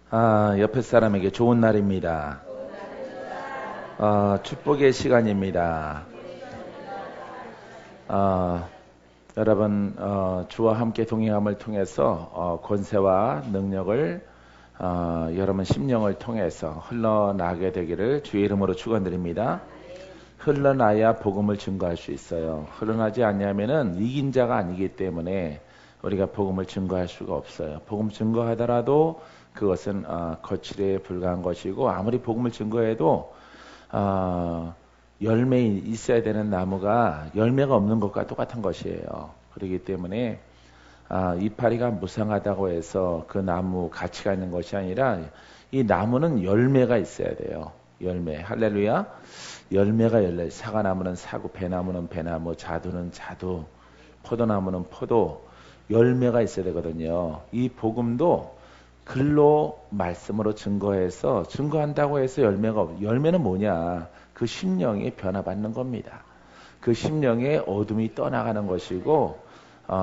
옆에 사람에게 좋은 날입니다. 축복의 시간입니다. 아, 여러분, 주와 함께 동행함을 통해서 권세와 능력을 여러분 심령을 통해서 흘러나가게 되기를 주의 이름으로 축원드립니다. 흘러나야 복음을 증거할 수 있어요. 흘러나지 않냐면은 이긴 자가 아니기 때문에 우리가 복음을 증거할 수가 없어요. 복음 증거하더라도 그것은 거칠에 불과한 것이고, 아무리 복음을 증거해도 열매 있어야 되는 나무가 열매가 없는 것과 똑같은 것이에요. 그렇기 때문에 이파리가 무상하다고 해서 그 나무 가치가 있는 것이 아니라 이 나무는 열매가 있어야 돼요. 열매. 할렐루야. 열매가 열매. 사과나무는 사과, 배나무는 배나무, 자두는 자두, 포도나무는 포도. 열매가 있어야 되거든요. 이 복음도 글로 말씀으로 증거한다고 해서 열매가 열매는 뭐냐? 그 심령이 변화받는 겁니다. 그 심령의 어둠이 떠나가는 것이고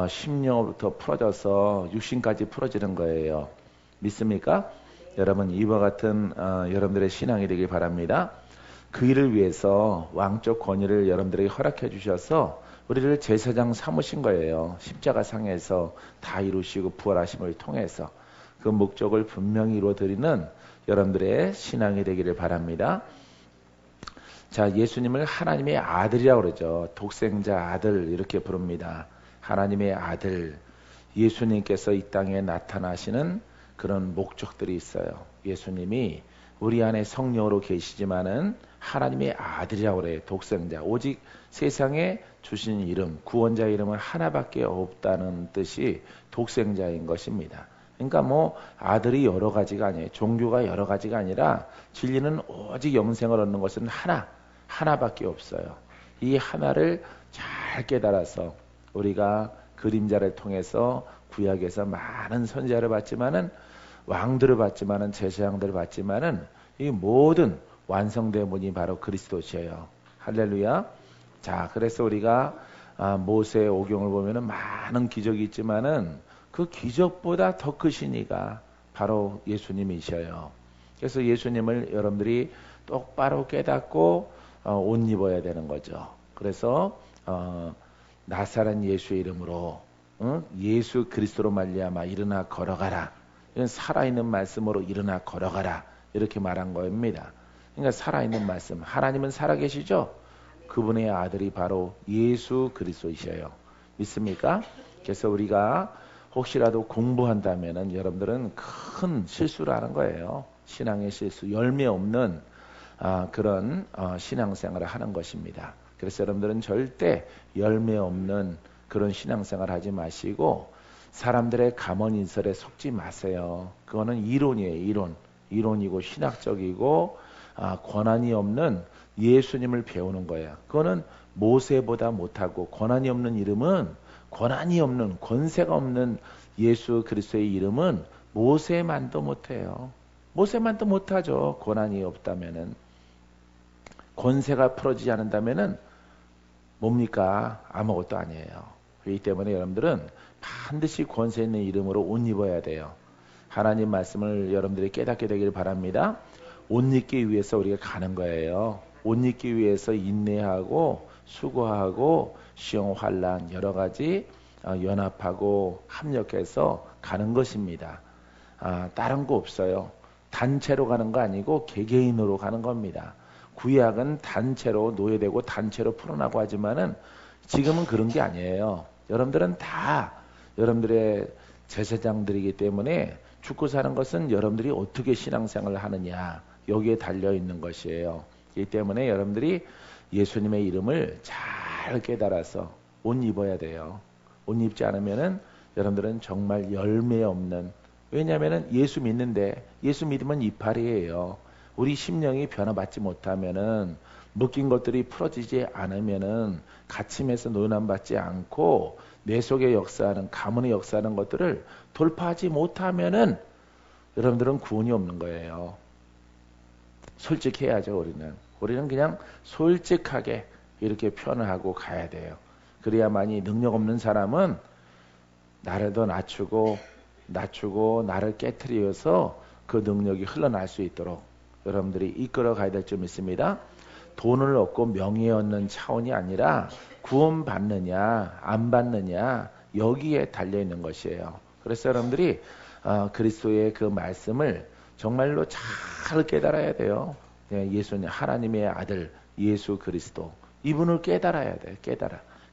심령으로부터 풀어져서 육신까지 풀어지는 거예요. 믿습니까? 여러분, 이와 같은 여러분들의 신앙이 되길 바랍니다. 그 일을 위해서 왕적 권위를 여러분들에게 허락해 주셔서 우리를 제사장 삼으신 거예요. 십자가상에서 다 이루시고 부활하심을 통해서 그 목적을 분명히 이루어드리는 여러분들의 신앙이 되기를 바랍니다. 자, 예수님을 하나님의 아들이라고 그러죠. 독생자 아들 이렇게 부릅니다. 하나님의 아들, 예수님께서 이 땅에 나타나시는 그런 목적들이 있어요. 예수님이 우리 안에 성령으로 계시지만은 하나님의 아들이라고 그래요. 독생자. 오직 세상에 주신 이름, 구원자 이름은 하나밖에 없다는 뜻이 독생자인 것입니다. 그러니까 뭐 아들이 여러 가지가 아니에요. 종교가 여러 가지가 아니라 진리는 오직 영생을 얻는 것은 하나밖에 없어요. 이 하나를 잘 깨달아서 우리가 그림자를 통해서 구약에서 많은 선지자를 봤지만은 왕들을 봤지만은 제사장들을 봤지만은 이 모든 완성된 분이 바로 그리스도시에요. 할렐루야. 자, 그래서 우리가 모세의 오경을 보면은 많은 기적이 있지만은 그 기적보다 더 크신 이가 바로 예수님이셔요. 그래서 예수님을 여러분들이 똑바로 깨닫고 옷 입어야 되는 거죠. 그래서 나사렛 예수의 이름으로 예수 그리스도로 말미암아 일어나 걸어가라. 이건 살아있는 말씀으로 일어나 걸어가라. 이렇게 말한 겁니다. 그러니까 살아있는 말씀. 하나님은 살아계시죠? 그분의 아들이 바로 예수 그리스도이셔요. 믿습니까? 그래서 우리가 혹시라도 공부한다면은 여러분들은 큰 실수를 하는 거예요. 신앙의 실수, 열매 없는 그런 신앙생활을 하는 것입니다. 그래서 여러분들은 절대 열매 없는 그런 신앙생활을 하지 마시고 사람들의 감언인설에 속지 마세요. 그거는 이론이에요. 이론이고 신학적이고 권한이 없는 예수님을 배우는 거예요. 그거는 모세보다 못하고 권한이 없는 이름은 권한이 없는 권세가 없는 예수 그리스도의 이름은 모세만도 못해요. 모세만도 못하죠. 권한이 없다면은. 권세가 풀어지지 않는다면은 뭡니까? 아무것도 아니에요. 그렇기 때문에 여러분들은 반드시 권세 있는 이름으로 옷 입어야 돼요. 하나님 말씀을 여러분들이 깨닫게 되기를 바랍니다. 옷 입기 위해서 우리가 가는 거예요. 옷 입기 위해서 인내하고 수고하고 시험 환난 여러 가지 연합하고 합력해서 가는 것입니다. 다른 거 없어요. 단체로 가는 거 아니고 개개인으로 가는 겁니다. 구약은 단체로 노예되고 단체로 풀어나고 하지만은 지금은 그런 게 아니에요. 여러분들은 다 여러분들의 제사장들이기 때문에 죽고 사는 것은 여러분들이 어떻게 신앙생활을 하느냐 여기에 달려 있는 것이에요. 이 때문에 여러분들이 예수님의 이름을 잘 깨달아서 옷 입어야 돼요. 옷 입지 않으면은 여러분들은 정말 열매 없는, 왜냐하면은 예수 믿는데 예수 믿으면 이파리예요. 우리 심령이 변화받지 못하면은 묶인 것들이 풀어지지 않으면은 갇힘에서 노연함받지 않고 내 속에 역사하는 가문의 역사하는 것들을 돌파하지 못하면은 여러분들은 구원이 없는 거예요. 솔직해야죠. 우리는 그냥 솔직하게 이렇게 표현을 하고 가야 돼요. 그래야만이 능력 없는 사람은 나를 더 낮추고 나를 깨트려서 그 능력이 흘러날 수 있도록 여러분들이 이끌어 가야 될 줄 믿습니다. 돈을 얻고 명예 얻는 차원이 아니라 구원 받느냐 안 받느냐 여기에 달려 있는 것이에요. 그래서 여러분들이 그리스도의 그 말씀을 정말로 잘 깨달아야 돼요. 예수님 하나님의 아들 예수 그리스도 이분을 깨달아야 돼요.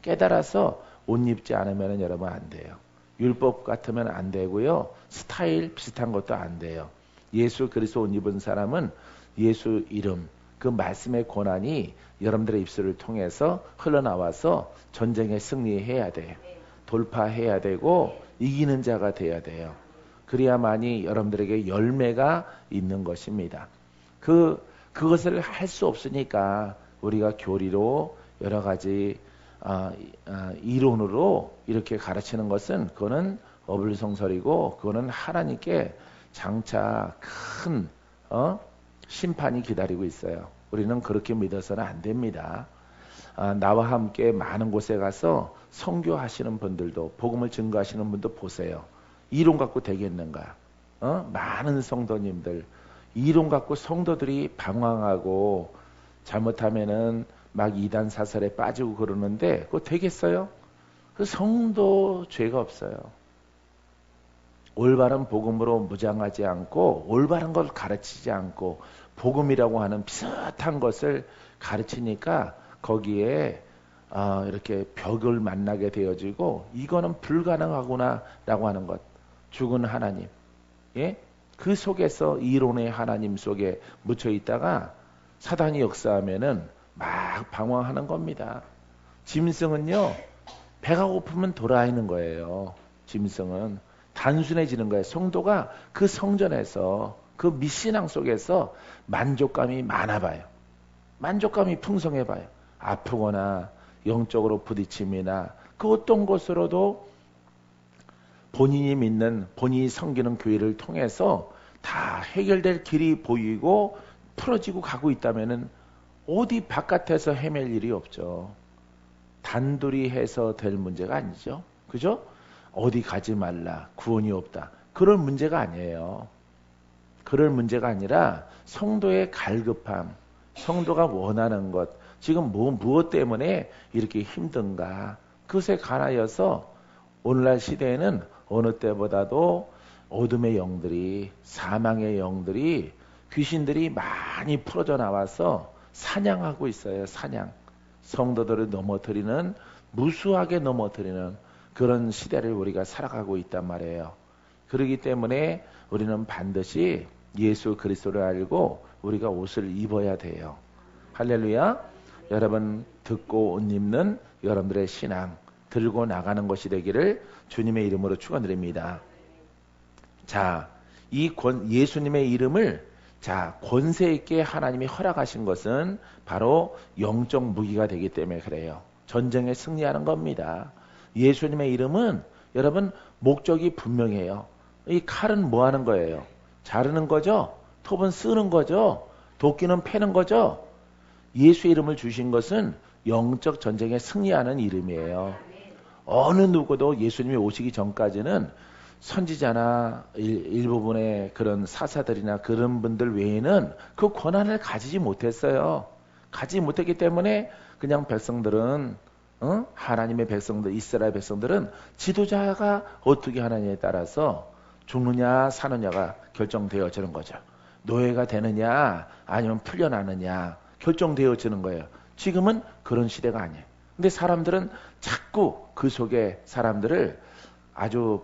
깨달아서 옷 입지 않으면 여러분 안 돼요. 율법 같으면 안 되고요. 스타일 비슷한 것도 안 돼요. 예수 그리스도 옷 입은 사람은 예수 이름 그 말씀의 권한이 여러분들의 입술을 통해서 흘러나와서 전쟁에 승리해야 돼요. 돌파해야 되고 이기는 자가 돼야 돼요. 그래야만이 여러분들에게 열매가 있는 것입니다. 그것을 할 수 없으니까 우리가 교리로 여러 가지 이론으로 이렇게 가르치는 것은 그거는 어불성설이고 그거는 하나님께 장차 큰 심판이 기다리고 있어요. 우리는 그렇게 믿어서는 안 됩니다. 나와 함께 많은 곳에 가서 선교하시는 분들도 복음을 증거하시는 분도 보세요. 이론 갖고 되겠는가? 많은 성도님들 이론 갖고 성도들이 방황하고 잘못하면은 막 이단 사설에 빠지고 그러는데 그거 되겠어요? 그 성도 죄가 없어요. 올바른 복음으로 무장하지 않고 올바른 걸 가르치지 않고 복음이라고 하는 비슷한 것을 가르치니까 거기에 이렇게 벽을 만나게 되어지고 이거는 불가능하구나 라고 하는 것. 죽은 하나님. 예? 그 속에서 이론의 하나님 속에 묻혀 있다가 사단이 역사하면은 막 방황하는 겁니다. 짐승은요, 배가 고프면 돌아있는 거예요. 짐승은 단순해지는 거예요. 성도가 그 성전에서 그 미신앙 속에서 만족감이 많아봐요. 만족감이 풍성해봐요. 아프거나 영적으로 부딪힘이나 그 어떤 것으로도 본인이 믿는 본인이 섬기는 교회를 통해서 다 해결될 길이 보이고 풀어지고 가고 있다면은 어디 바깥에서 헤맬 일이 없죠. 단둘이 해서 될 문제가 아니죠. 그죠? 어디 가지 말라, 구원이 없다. 그럴 문제가 아니에요. 그럴 문제가 아니라 성도의 갈급함, 성도가 원하는 것, 지금 무엇 때문에 이렇게 힘든가. 그것에 관하여서 오늘날 시대에는 어느 때보다도 어둠의 영들이, 사망의 영들이, 귀신들이 많이 풀어져 나와서 사냥하고 있어요. 사냥. 성도들을 넘어뜨리는, 무수하게 넘어뜨리는 그런 시대를 우리가 살아가고 있단 말이에요. 그렇기 때문에 우리는 반드시 예수 그리스도를 알고 우리가 옷을 입어야 돼요. 할렐루야. 여러분 듣고 옷 입는 여러분들의 신앙 들고 나가는 것이 되기를 주님의 이름으로 축원드립니다. 자, 예수님의 이름을 권세 있게 하나님이 허락하신 것은 바로 영적 무기가 되기 때문에 그래요. 전쟁에 승리하는 겁니다. 예수님의 이름은 여러분 목적이 분명해요. 이 칼은 뭐 하는 거예요? 자르는 거죠? 톱은 쓰는 거죠? 도끼는 패는 거죠? 예수 이름을 주신 것은 영적 전쟁에 승리하는 이름이에요. 어느 누구도 예수님이 오시기 전까지는 선지자나 일부분의 그런 사사들이나 그런 분들 외에는 그 권한을 가지지 못했어요. 가지지 못했기 때문에 그냥 백성들은 하나님의 백성들, 이스라엘 백성들은 지도자가 어떻게 하느냐에 따라서 죽느냐 사느냐가 결정되어지는 거죠. 노예가 되느냐 아니면 풀려나느냐 결정되어지는 거예요. 지금은 그런 시대가 아니에요. 근데 사람들은 자꾸 그 속에 사람들을 아주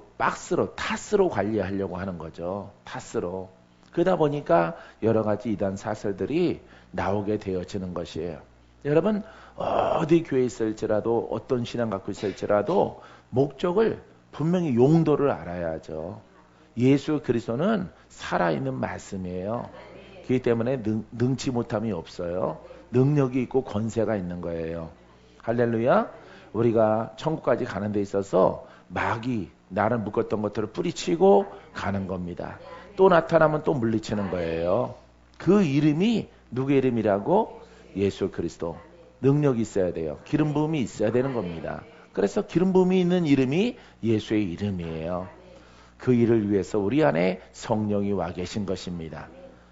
타스로 관리하려고 하는 거죠. 타스로. 그러다 보니까 여러 가지 이단 사설들이 나오게 되어지는 것이에요. 여러분 어디 교회에 있을지라도 어떤 신앙 갖고 있을지라도 목적을 분명히 용도를 알아야죠. 예수 그리스도는 살아있는 말씀이에요. 그렇기 때문에 능치 못함이 없어요. 능력이 있고 권세가 있는 거예요. 할렐루야. 우리가 천국까지 가는 데 있어서 마귀 나를 묶었던 것들을 뿌리치고 가는 겁니다. 또 나타나면 또 물리치는 거예요. 그 이름이 누구의 이름이라고? 예수 그리스도. 능력이 있어야 돼요. 기름 부음이 있어야 되는 겁니다. 그래서 기름 부음이 있는 이름이 예수의 이름이에요. 그 일을 위해서 우리 안에 성령이 와 계신 것입니다.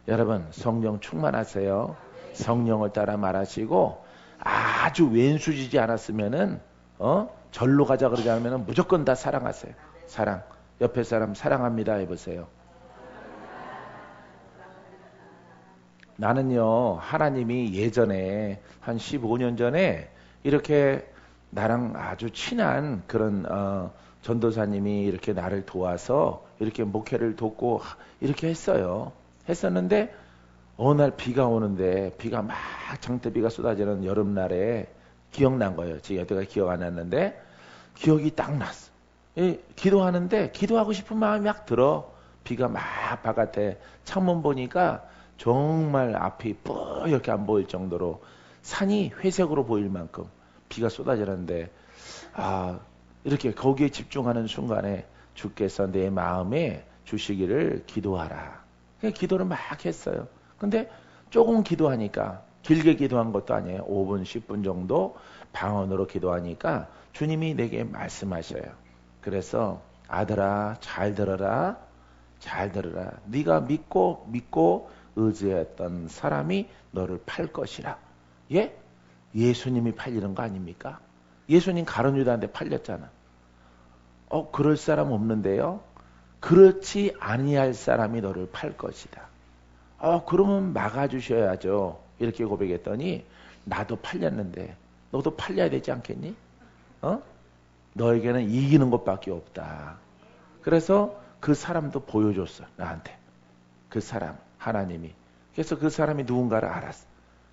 여러분 성령 충만하세요. 성령을 따라 말하시고 아주 왼수지지 않았으면은 절로 가자 그러지 않으면 무조건 다 사랑하세요. 사랑. 옆에 사람 사랑합니다 해보세요. 나는요 하나님이 예전에 한 15년 전에 이렇게 나랑 아주 친한 그런 전도사님이 이렇게 나를 도와서 이렇게 목회를 돕고 이렇게 했었는데 어느 날 비가 오는데 비가 막 장대비가 쏟아지는 여름날에 기억난 거예요. 제 여태가 기억 안 났는데 기억이 딱 났어. 기도하는데 기도하고 싶은 마음이 막 들어. 비가 막 바깥에 창문 보니까 정말 앞이 뿌옇게 안 보일 정도로 산이 회색으로 보일 만큼 비가 쏟아지는데 이렇게 거기에 집중하는 순간에 주께서 내 마음에 주시기를 기도하라. 그냥 기도를 막 했어요. 근데 조금 기도하니까 길게 기도한 것도 아니에요. 5분 10분 정도 방언으로 기도하니까 주님이 내게 말씀하셔요. 그래서 아들아 잘 들어라. 잘 들어라. 네가 믿고 의지했던 사람이 너를 팔 것이라. 예? 예수님이 팔리는 거 아닙니까? 예수님 가룟 유다한테 팔렸잖아. 그럴 사람 없는데요. 그렇지 아니할 사람이 너를 팔 것이다. 그러면 막아주셔야죠. 이렇게 고백했더니 나도 팔렸는데 너도 팔려야 되지 않겠니? 너에게는 이기는 것밖에 없다. 그래서 그 사람도 보여줬어. 나한테. 그 사람 하나님이. 그래서 그 사람이 누군가를 알았어.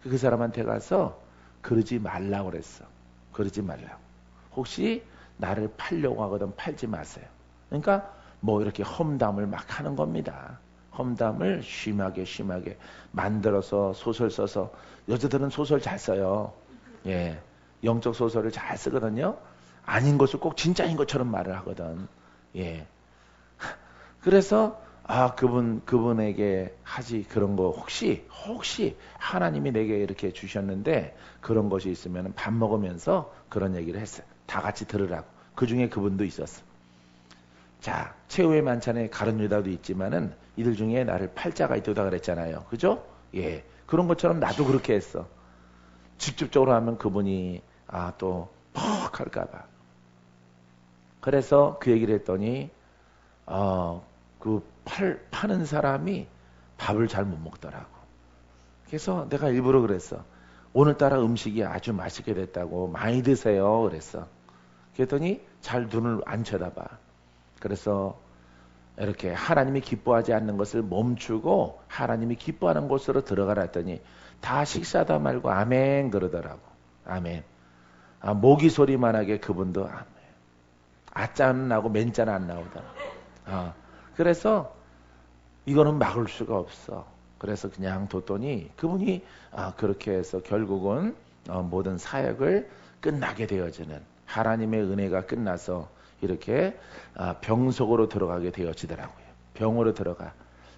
그 사람한테 가서 그러지 말라고 그랬어. 그러지 말라고. 혹시 나를 팔려고 하거든 팔지 마세요. 그러니까 뭐 이렇게 험담을 막 하는 겁니다. 험담을 심하게 만들어서 소설 써서 여자들은 소설 잘 써요. 예, 영적 소설을 잘 쓰거든요. 아닌 것을 꼭 진짜인 것처럼 말을 하거든. 예. 그래서 그분에게 하지 그런 거 혹시 하나님이 내게 이렇게 주셨는데 그런 것이 있으면 밥 먹으면서 그런 얘기를 했어요. 다 같이 들으라고. 그 중에 그분도 있었어. 자, 최후의 만찬에 가룟 유다도 있지만은 이들 중에 나를 팔자가 있다 그랬잖아요. 그죠? 예. 그런 것처럼 나도 그렇게 했어. 직접적으로 하면 그분이 또 퍽 할까봐. 그래서 그 얘기를 했더니 파는 사람이 밥을 잘 못 먹더라고. 그래서 내가 일부러 그랬어. 오늘따라 음식이 아주 맛있게 됐다고 많이 드세요. 그랬어. 그랬더니 잘 눈을 안 쳐다봐. 그래서 이렇게 하나님이 기뻐하지 않는 것을 멈추고 하나님이 기뻐하는 곳으로 들어가라 했더니 다 식사다 말고 아멘 그러더라고. 아멘. 모기 소리만 하게 그분도 아멘. 아자는 나고 맨자는 안 나오더라. 그래서 이거는 막을 수가 없어. 그래서 그냥 뒀더니 그분이 그렇게 해서 결국은 모든 사역을 끝나게 되어지는 하나님의 은혜가 끝나서 이렇게 병속으로 들어가게 되어지더라고요. 병으로 들어가.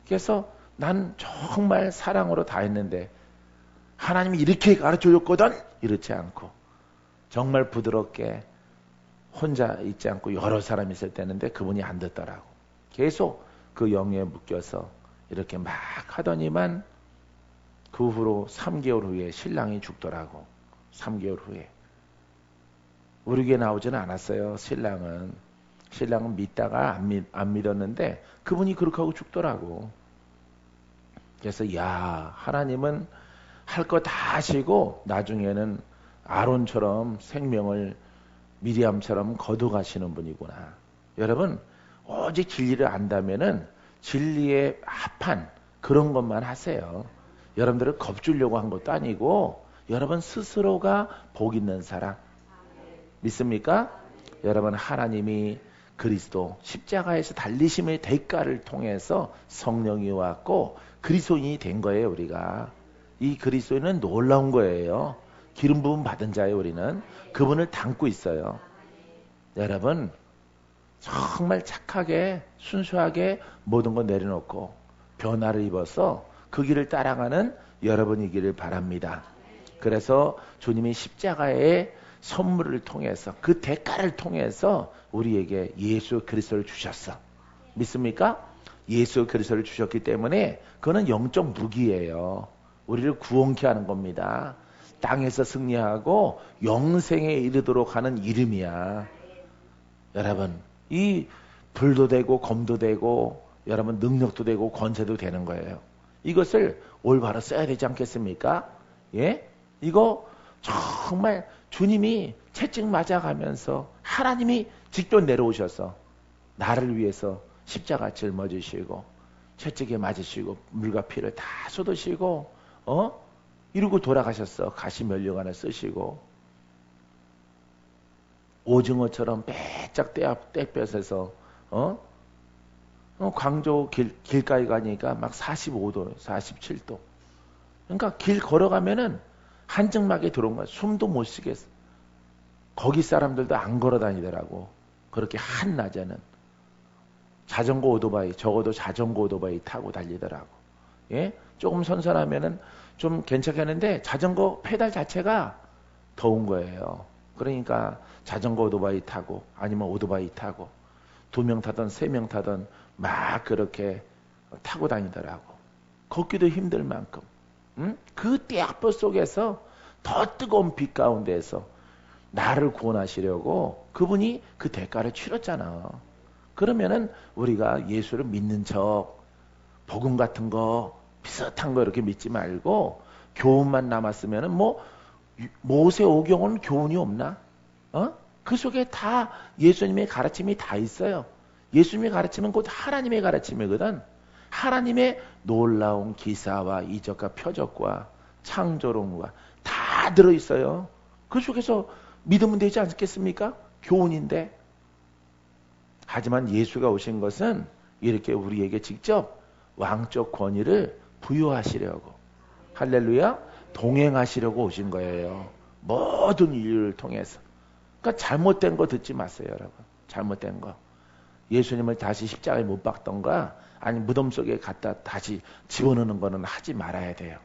그래서 난 정말 사랑으로 다 했는데 하나님이 이렇게 가르쳐줬거든? 이렇지 않고 정말 부드럽게 혼자 있지 않고 여러 사람이 있을 때는데 그분이 안 듣더라고. 계속 그 영에 묶여서 이렇게 막 하더니만 그 후로 3개월 후에 신랑이 죽더라고. 3개월 후에. 우리 교회 나오지는 않았어요. 신랑은 믿다가 안 믿었는데 그분이 그렇게 하고 죽더라고. 그래서 하나님은 할 거 다 하시고 나중에는 아론처럼 생명을 미리암처럼 거둬가시는 분이구나. 여러분 오직 진리를 안다면은 진리에 합한 그런 것만 하세요. 여러분들을 겁주려고 한 것도 아니고 여러분 스스로가 복 있는 사람 믿습니까? 여러분 하나님이 그리스도 십자가에서 달리심의 대가를 통해서 성령이 왔고 그리스도인이 된 거예요. 우리가 이 그리스도인은 놀라운 거예요. 기름 부음 받은 자예요. 우리는 그분을 담고 있어요. 여러분 정말 착하게 순수하게 모든 거 내려놓고 변화를 입어서 그 길을 따라가는 여러분이기를 바랍니다. 그래서 주님이 십자가의 선물을 통해서 그 대가를 통해서 우리에게 예수 그리스도를 주셨어. 믿습니까? 예수 그리스도를 주셨기 때문에 그거는 영적 무기예요. 우리를 구원케 하는 겁니다. 땅에서 승리하고 영생에 이르도록 하는 이름이야. 여러분, 이 불도 되고 검도 되고 여러분 능력도 되고 권세도 되는 거예요. 이것을 올바로 써야 되지 않겠습니까? 예? 이거 정말 주님이 채찍 맞아가면서 하나님이 직접 내려오셔서 나를 위해서 십자가 짊어지시고 채찍에 맞으시고 물과 피를 다 쏟으시고 이러고 돌아가셨어. 가시 면류관을 쓰시고 오징어처럼 빼짝 떼뼈에서 광주 길가에 가니까 막 45도, 47도. 그러니까 길 걸어가면은 한증막에 들어온 거야. 숨도 못 쉬겠어. 거기 사람들도 안 걸어 다니더라고. 그렇게 한낮에는. 자전거 오토바이, 적어도 자전거 오토바이 타고 달리더라고. 예? 조금 선선하면은 좀 괜찮겠는데 자전거 페달 자체가 더운 거예요. 그러니까 자전거 오토바이 타고 아니면 오토바이 타고 2명 타던 3명 타던 막 그렇게 타고 다니더라고. 걷기도 힘들 만큼. 그 떼약볕 속에서 더 뜨거운 빛 가운데에서 나를 구원하시려고 그분이 그 대가를 치렀잖아. 그러면은 우리가 예수를 믿는 척 복음 같은 거 비슷한 거 이렇게 믿지 말고 교훈만 남았으면은 뭐 모세 오경은 교훈이 없나? 그 속에 다 예수님의 가르침이 다 있어요. 예수님의 가르침은 곧 하나님의 가르침이거든. 하나님의 놀라운 기사와 이적과 표적과 창조론과 다 들어있어요. 그 속에서 믿으면 되지 않겠습니까? 교훈인데. 하지만 예수가 오신 것은 이렇게 우리에게 직접 왕적 권위를 부여하시려고, 할렐루야, 동행하시려고 오신 거예요. 모든 인류를 통해서. 그러니까 잘못된 거 듣지 마세요, 여러분. 잘못된 거. 예수님을 다시 십자가에 못 박던가 아니 무덤 속에 갖다 다시 집어넣는 거는 하지 말아야 돼요.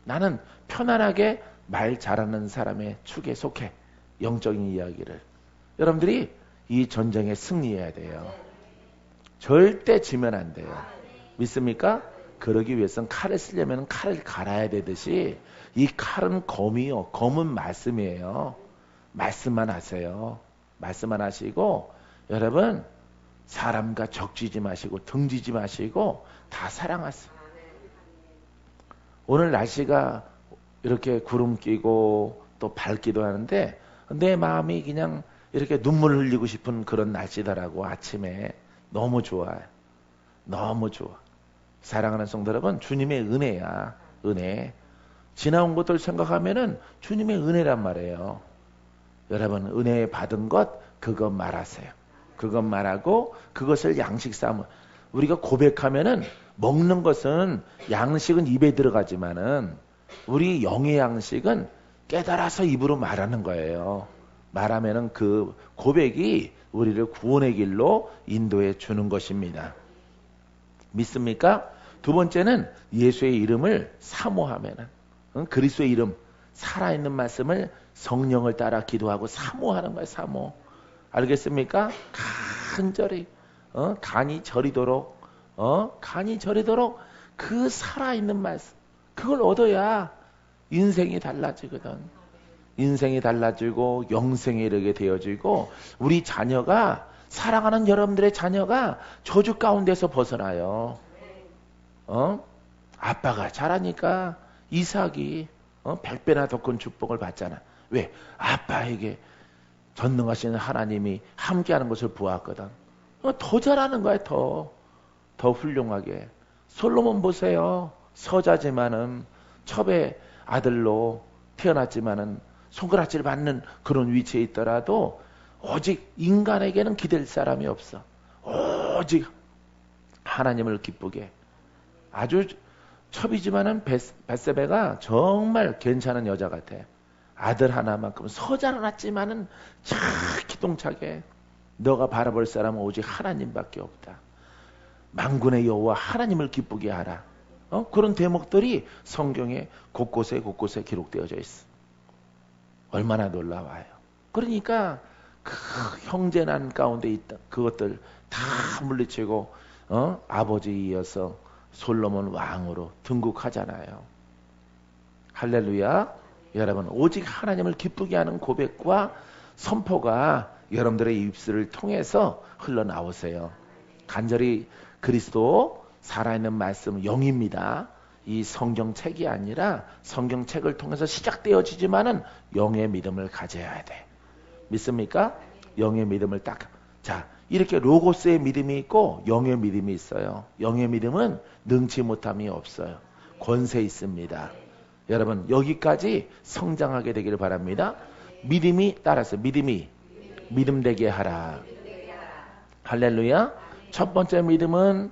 나는 편안하게 말 잘하는 사람의 축에 속해. 영적인 이야기를. 여러분들이 이 전쟁에 승리해야 돼요. 절대 지면 안 돼요. 믿습니까? 그러기 위해서는 칼을 쓰려면 칼을 갈아야 되듯이 이 칼은 검이요. 검은 말씀이에요. 말씀만 하세요. 말씀만 하시고 여러분 사람과 적지지 마시고 등지지 마시고 다 사랑하세요. 오늘 날씨가 이렇게 구름 끼고 또 밝기도 하는데 내 마음이 그냥 이렇게 눈물 흘리고 싶은 그런 날씨더라고. 아침에 너무 좋아요. 너무 좋아. 사랑하는 성도 여러분, 주님의 은혜야. 은혜. 지나온 것들 생각하면은 주님의 은혜란 말이에요. 여러분 은혜 받은 것 그것 말하세요. 그것 말하고 그것을 양식 삼아. 우리가 고백하면은 먹는 것은 양식은 입에 들어가지만은 우리 영의 양식은 깨달아서 입으로 말하는 거예요. 말하면은 그 고백이 우리를 구원의 길로 인도해 주는 것입니다. 믿습니까? 두 번째는 예수의 이름을 사모하면은 그리스도의 이름 살아있는 말씀을 성령을 따라 기도하고 사모하는 거예요. 사모. 알겠습니까? 간절히 간이 저리도록 간이 저리도록 그 살아있는 말씀 그걸 얻어야 인생이 달라지거든. 인생이 달라지고 영생에 이르게 되어지고 우리 자녀가 사랑하는 여러분들의 자녀가 저주 가운데서 벗어나요. 아빠가 잘하니까 이삭이 100배나 더 큰 축복을 받잖아. 왜? 아빠에게 전능하신 하나님이 함께하는 것을 보았거든. 더 잘하는 거야. 더 훌륭하게. 솔로몬 보세요. 서자지만은 첩의 아들로 태어났지만은 손가락질 받는 그런 위치에 있더라도 오직 인간에게는 기댈 사람이 없어. 오직 하나님을 기쁘게. 아주 첩이지만은 벳세베가 정말 괜찮은 여자 같아. 아들 하나만큼 서자를 낳았지만은 참 기똥차게 너가 바라볼 사람은 오직 하나님밖에 없다. 만군의 여호와 하나님을 기쁘게 하라. 그런 대목들이 성경에 곳곳에 기록되어져 있어. 얼마나 놀라워요. 그러니까 그 형제난 가운데 있다 그것들 다 물리치고 아버지에 이어서 솔로몬 왕으로 등극하잖아요. 할렐루야. 여러분 오직 하나님을 기쁘게 하는 고백과 선포가 여러분들의 입술을 통해서 흘러나오세요. 간절히 그리스도 살아있는 말씀 영입니다. 이 성경책이 아니라 성경책을 통해서 시작되어지지만은 영의 믿음을 가져야 돼. 믿습니까? 영의 믿음을 자, 이렇게 로고스의 믿음이 있고 영의 믿음이 있어요. 영의 믿음은 능치 못함이 없어요. 권세 있습니다. 여러분 여기까지 성장하게 되기를 바랍니다. 믿음이 따라서 믿음이 믿음되게 하라. 할렐루야. 첫 번째 믿음은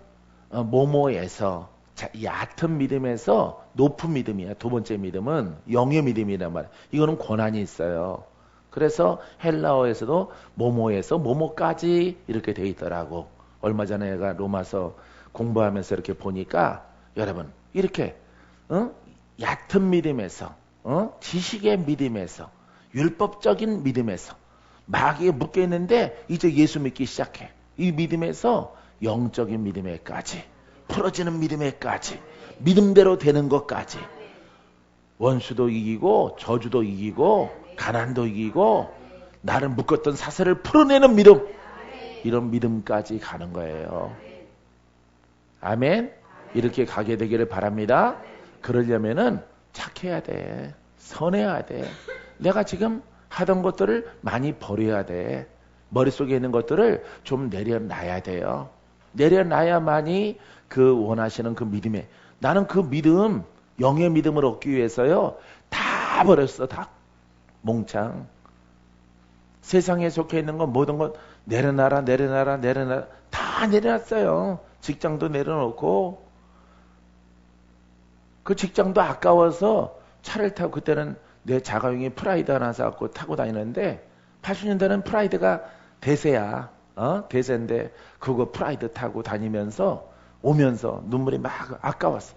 모모에서 얕은 믿음에서 높은 믿음이야. 두 번째 믿음은 영의 믿음이란 말이야. 이거는 권한이 있어요. 그래서 헬라어에서도 모모에서 모모까지 이렇게 돼 있더라고. 얼마 전에 내가 로마서 공부하면서 이렇게 보니까 여러분 이렇게 얕은 믿음에서 지식의 믿음에서 율법적인 믿음에서 마귀에 묶여 있는데 이제 예수 믿기 시작해. 이 믿음에서 영적인 믿음에까지 풀어지는 믿음에까지 믿음대로 되는 것까지 원수도 이기고 저주도 이기고 가난도 이기고 나를 묶었던 사슬을 풀어내는 믿음, 이런 믿음까지 가는 거예요. 아멘. 이렇게 가게 되기를 바랍니다. 그러려면은 착해야 돼. 선해야 돼. 내가 지금 하던 것들을 많이 버려야 돼. 머릿속에 있는 것들을 좀 내려놔야 돼요. 내려놔야만이 그 원하시는 그 믿음에, 나는 그 믿음, 영의 믿음을 얻기 위해서요 다 버렸어. 다 몽창. 세상에 속해 있는 건 모든 것 내려놔라 다 내려놨어요. 직장도 내려놓고 그 직장도 아까워서 차를 타고, 그때는 내 자가용이 프라이드 하나 사갖고 타고 다니는데 80년대는 프라이드가 대세야. 대세인데 그거 프라이드 타고 다니면서 오면서 눈물이 막 아까웠어.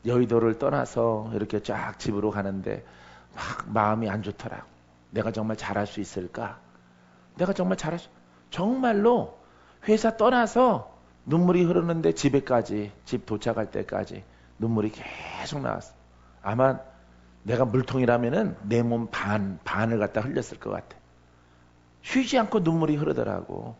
여의도를 떠나서 이렇게 쫙 집으로 가는데 막 마음이 안 좋더라. 내가 정말 잘할 수 있을까? 내가 정말 정말로 회사 떠나서 눈물이 흐르는데 집에까지, 집 도착할 때까지 눈물이 계속 나왔어. 아마 내가 물통이라면은 내 몸 반을 갖다 흘렸을 것 같아. 쉬지 않고 눈물이 흐르더라고.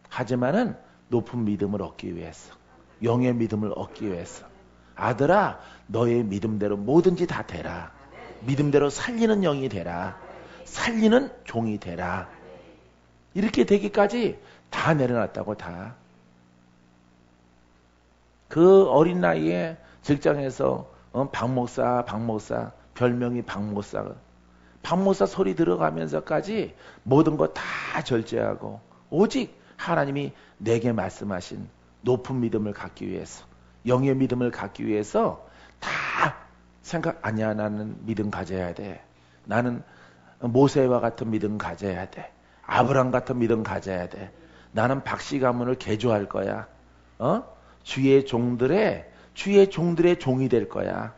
하지만은 높은 믿음을 얻기 위해서, 영의 믿음을 얻기 위해서, 아들아 너의 믿음대로 뭐든지 다 되라. 믿음대로 살리는 영이 되라. 살리는 종이 되라. 이렇게 되기까지 다 내려놨다고. 다. 그 어린 나이에 직장에서 박목사 별명이 박목사 소리 들어가면서까지 모든 거 다 절제하고 오직 하나님이 내게 말씀하신 높은 믿음을 갖기 위해서, 영의 믿음을 갖기 위해서 다 아니야, 나는 믿음 가져야 돼. 나는 모세와 같은 믿음 가져야 돼. 아브라함 같은 믿음 가져야 돼. 나는 박씨 가문을 개조할 거야. 주의 종들의 종이 될 거야.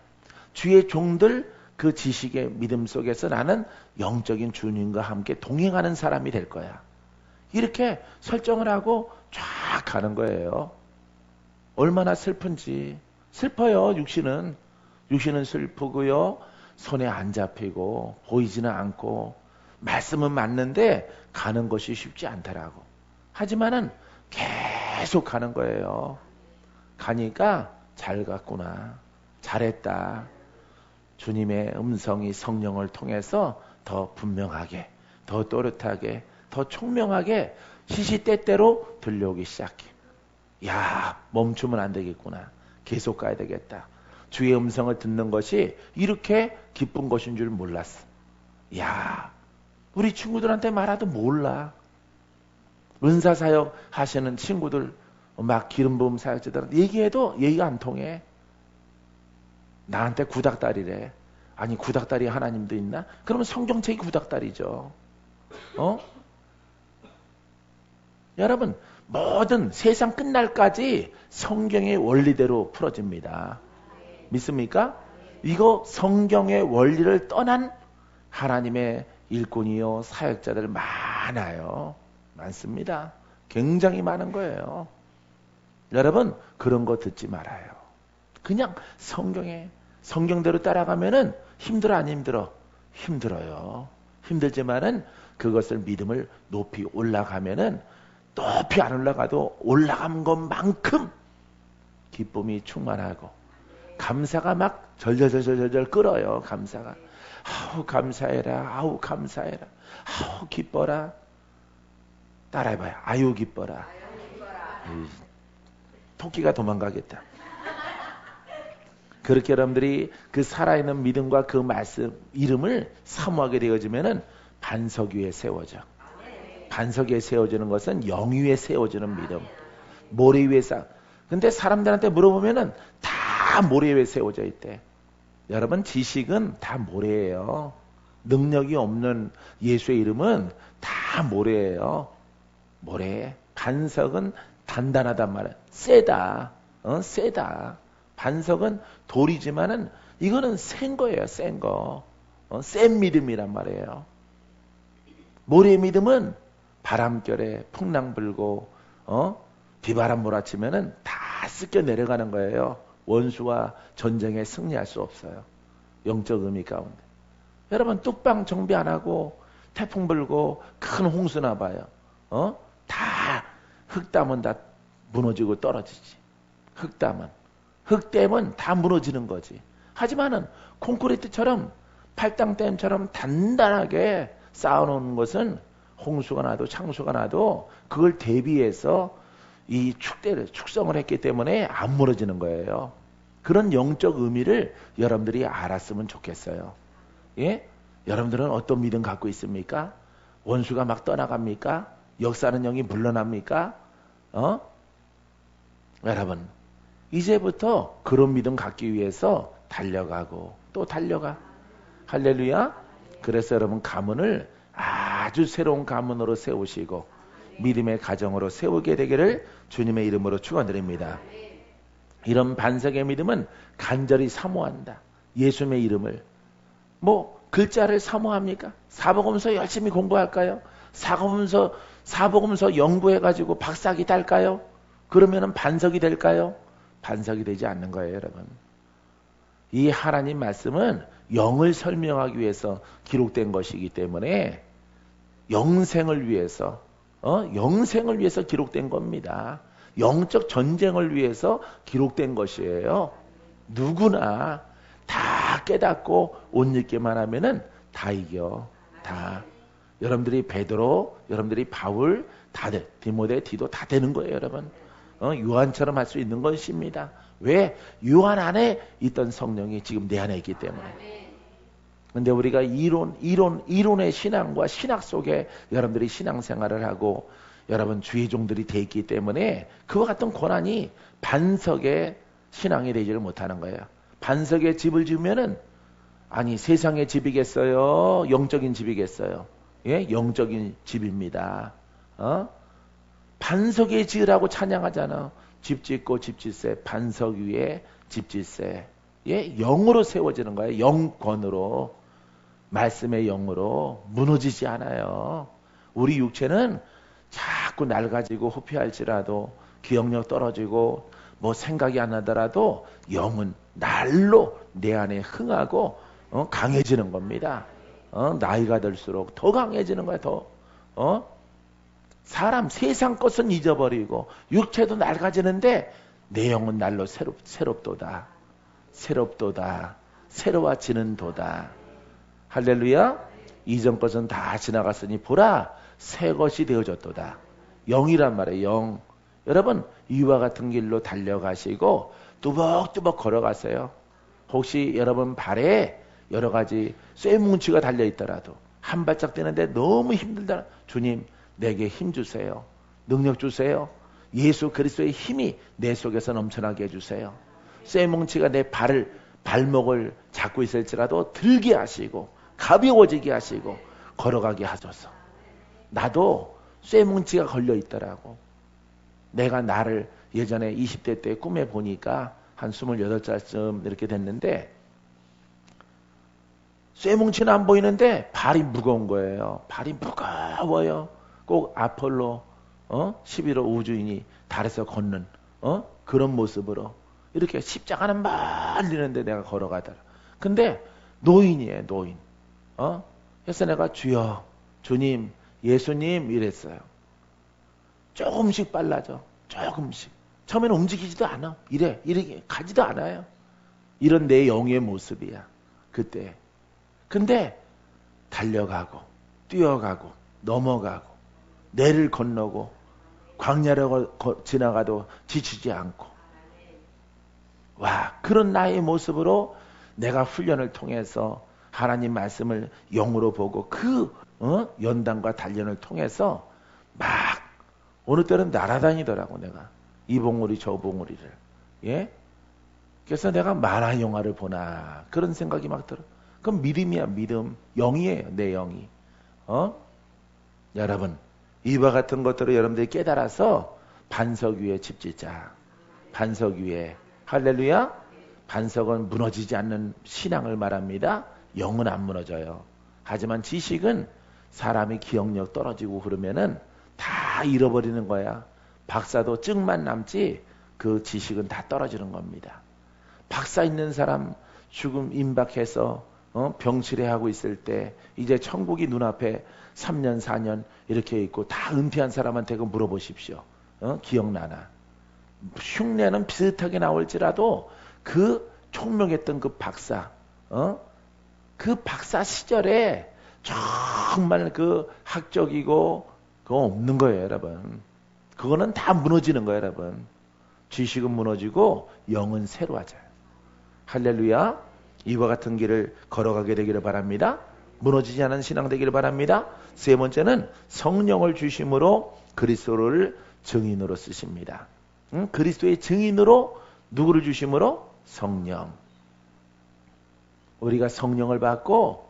주의 종들 그 지식의 믿음 속에서 나는 영적인 주님과 함께 동행하는 사람이 될 거야. 이렇게 설정을 하고 쫙 가는 거예요. 얼마나 슬픈지. 슬퍼요. 육신은 슬프고요. 손에 안 잡히고 보이지는 않고 말씀은 맞는데 가는 것이 쉽지 않더라고. 하지만은 계속 가는 거예요. 가니까 잘 갔구나. 잘했다. 주님의 음성이 성령을 통해서 더 분명하게, 더 또렷하게, 더 총명하게 시시때때로 들려오기 시작해. 야, 멈추면 안 되겠구나. 계속 가야 되겠다. 주의 음성을 듣는 것이 이렇게 기쁜 것인 줄 몰랐어. 야, 우리 친구들한테 말해도 몰라. 은사사역 하시는 친구들, 막 기름부음 사역자들한테 얘기해도 얘기가 안 통해. 나한테 구닥다리래. 아니, 구닥다리 하나님도 있나? 그러면 성경책이 구닥다리죠. 여러분, 모든 세상 끝날까지 성경의 원리대로 풀어집니다. 믿습니까? 이거 성경의 원리를 떠난 하나님의 일꾼이요 사역자들 많아요. 많습니다. 굉장히 많은 거예요. 여러분 그런 거 듣지 말아요. 그냥 성경대로 따라가면은 힘들어 안 힘들어? 힘들어요. 힘들지만은 그것을 믿음을 높이 올라가면은 높이 안 올라가도 올라간 것만큼 기쁨이 충만하고 감사가 막 절절절절절 끓어요. 감사가. 아우 감사해라. 아우 감사해라. 아우 기뻐라. 따라해봐요. 아유 기뻐라. 토끼가 도망가겠다. 그렇게 여러분들이 그 살아있는 믿음과 그 말씀 이름을 사모하게 되어지면은 반석 위에 세워져. 반석 위에 세워지는 것은 영 위에 세워지는 믿음. 모래 위에 근데 사람들한테 물어보면은 다 모래 위에 세워져 있대. 여러분 지식은 다 모래예요. 능력이 없는 예수의 이름은 다 모래예요. 모래. 반석은 단단하단 말이야. 세다. 세다. 반석은 돌이지만은 이거는 센 거예요. 센 거. 센 믿음이란 말이에요. 모래의 믿음은 바람결에 풍랑 불고 비바람 몰아치면은 다 씻겨 내려가는 거예요. 원수와 전쟁에 승리할 수 없어요. 영적 의미 가운데. 여러분 뚝방 정비 안 하고 태풍 불고 큰 홍수 나봐요. 다 흙담은 다 무너지고 떨어지지. 흙댐은 다 무너지는 거지. 하지만은 콘크리트처럼 팔당댐처럼 단단하게 쌓아놓은 것은 홍수가 나도 창수가 나도 그걸 대비해서 이 축성을 했기 때문에 안 무너지는 거예요. 그런 영적 의미를 여러분들이 알았으면 좋겠어요. 예? 여러분들은 어떤 믿음 갖고 있습니까? 원수가 막 떠나갑니까? 역사는 영이 물러납니까? 여러분 이제부터 그런 믿음 갖기 위해서 달려가고 또 달려가. 할렐루야. 그래서 여러분 가문을 아주 새로운 가문으로 세우시고 믿음의 가정으로 세우게 되기를 주님의 이름으로 축원드립니다. 이런 반석의 믿음은 간절히 사모한다. 예수님의 이름을. 뭐 글자를 사모합니까? 사복음서 열심히 공부할까요? 사복음서 연구해가지고 박사학위 딸까요? 그러면은 반석이 될까요? 반석이 되지 않는 거예요, 여러분. 이 하나님 말씀은 영을 설명하기 위해서 기록된 것이기 때문에 영생을 위해서 기록된 겁니다. 영적 전쟁을 위해서 기록된 것이에요. 누구나 다 깨닫고 옷 입기만 하면은 다 이겨. 다. 여러분들이 베드로, 여러분들이 바울, 다들 디모데, 디도 다 되는 거예요, 여러분. 요한처럼 할 수 있는 것입니다. 왜? 요한 안에 있던 성령이 지금 내 안에 있기 때문에. 근데 우리가 이론의 신앙과 신학 속에 여러분들이 신앙생활을 하고 여러분 주의 종들이 돼 있기 때문에 그와 같은 고난이 반석의 신앙이 되지를 못하는 거예요. 반석에 집을 지으면은 아니 세상의 집이겠어요? 영적인 집이겠어요? 예? 영적인 집입니다. 반석에 지으라고 찬양하잖아. 집 짓고 집 짓세 반석 위에 집 짓세. 예? 영으로 세워지는 거예요. 영권으로. 말씀의 영으로 무너지지 않아요. 우리 육체는 자꾸 낡아지고 후피할지라도 기억력 떨어지고 뭐 생각이 안 나더라도 영은 날로 내 안에 흥하고 강해지는 겁니다. 나이가 들수록 더 강해지는 거야. 더 사람 세상 것은 잊어버리고 육체도 낡아지는데 내 영은 날로 새롭도다. 새로워지는 도다. 할렐루야. 이전 것은 다 지나갔으니 보라 새 것이 되어졌도다. 영이란 말이에요. 영. 여러분 이와 같은 길로 달려가시고 뚜벅뚜벅 걸어가세요. 혹시 여러분 발에 여러 가지 쇠뭉치가 달려있더라도 한 발짝 뛰는데 너무 힘들다. 주님 내게 힘 주세요. 능력 주세요. 예수 그리스도의 힘이 내 속에서 넘쳐나게 해주세요. 쇠뭉치가 내 발목을 잡고 있을지라도 들게 하시고 가벼워지게 하시고 걸어가게 하소서. 나도 쇠뭉치가 걸려 있더라고. 내가 나를 예전에 20대 때 꿈에 보니까 한 28살쯤 이렇게 됐는데 쇠뭉치는 안 보이는데 발이 무거운 거예요. 발이 무거워요. 꼭 아폴로 11호 우주인이 달에서 걷는 그런 모습으로 이렇게 십자가는 말리는데 내가 걸어가더라. 근데 노인이에요. 노인. 그래서 내가 주여, 주님, 예수님 이랬어요. 조금씩 빨라져. 조금씩. 처음에는 움직이지도 않아. 이렇게 가지도 않아요. 이런 내 영의 모습이야. 그때. 근데 달려가고 뛰어가고 넘어가고 내를 건너고 광야를 지나가도 지치지 않고, 와, 그런 나의 모습으로 내가 훈련을 통해서 하나님 말씀을 영으로 보고 그 연단과 단련을 통해서 막 어느 때는 날아다니더라고. 내가 이 봉우리 저 봉우리를. 예? 그래서 내가 만화 영화를 보나 그런 생각이 막 들어. 그건 믿음이야. 믿음. 영이에요. 내 영이. 여러분, 이와 같은 것들을 여러분들이 깨달아서 반석 위에 집 짓자. 반석 위에. 할렐루야. 반석은 무너지지 않는 신앙을 말합니다. 영은 안 무너져요. 하지만 지식은 사람이 기억력 떨어지고 그러면은 다 잃어버리는 거야. 박사도 증만 남지 그 지식은 다 떨어지는 겁니다. 박사 있는 사람 죽음 임박해서 병치레하고 있을 때 이제 천국이 눈앞에 3년 4년 이렇게 있고 다 은퇴한 사람한테 그 물어보십시오. 기억나나? 흉내는 비슷하게 나올지라도 그 총명했던 그 박사, 그 박사 시절에 정말 그 학적이고 그거 없는 거예요, 여러분. 그거는 다 무너지는 거예요, 여러분. 지식은 무너지고 영은 새로워져요. 할렐루야. 이와 같은 길을 걸어가게 되기를 바랍니다. 무너지지 않은 신앙 되기를 바랍니다. 세 번째는 성령을 주심으로 그리스도를 증인으로 쓰십니다. 그리스도의 증인으로 누구를 주심으로? 성령. 우리가 성령을 받고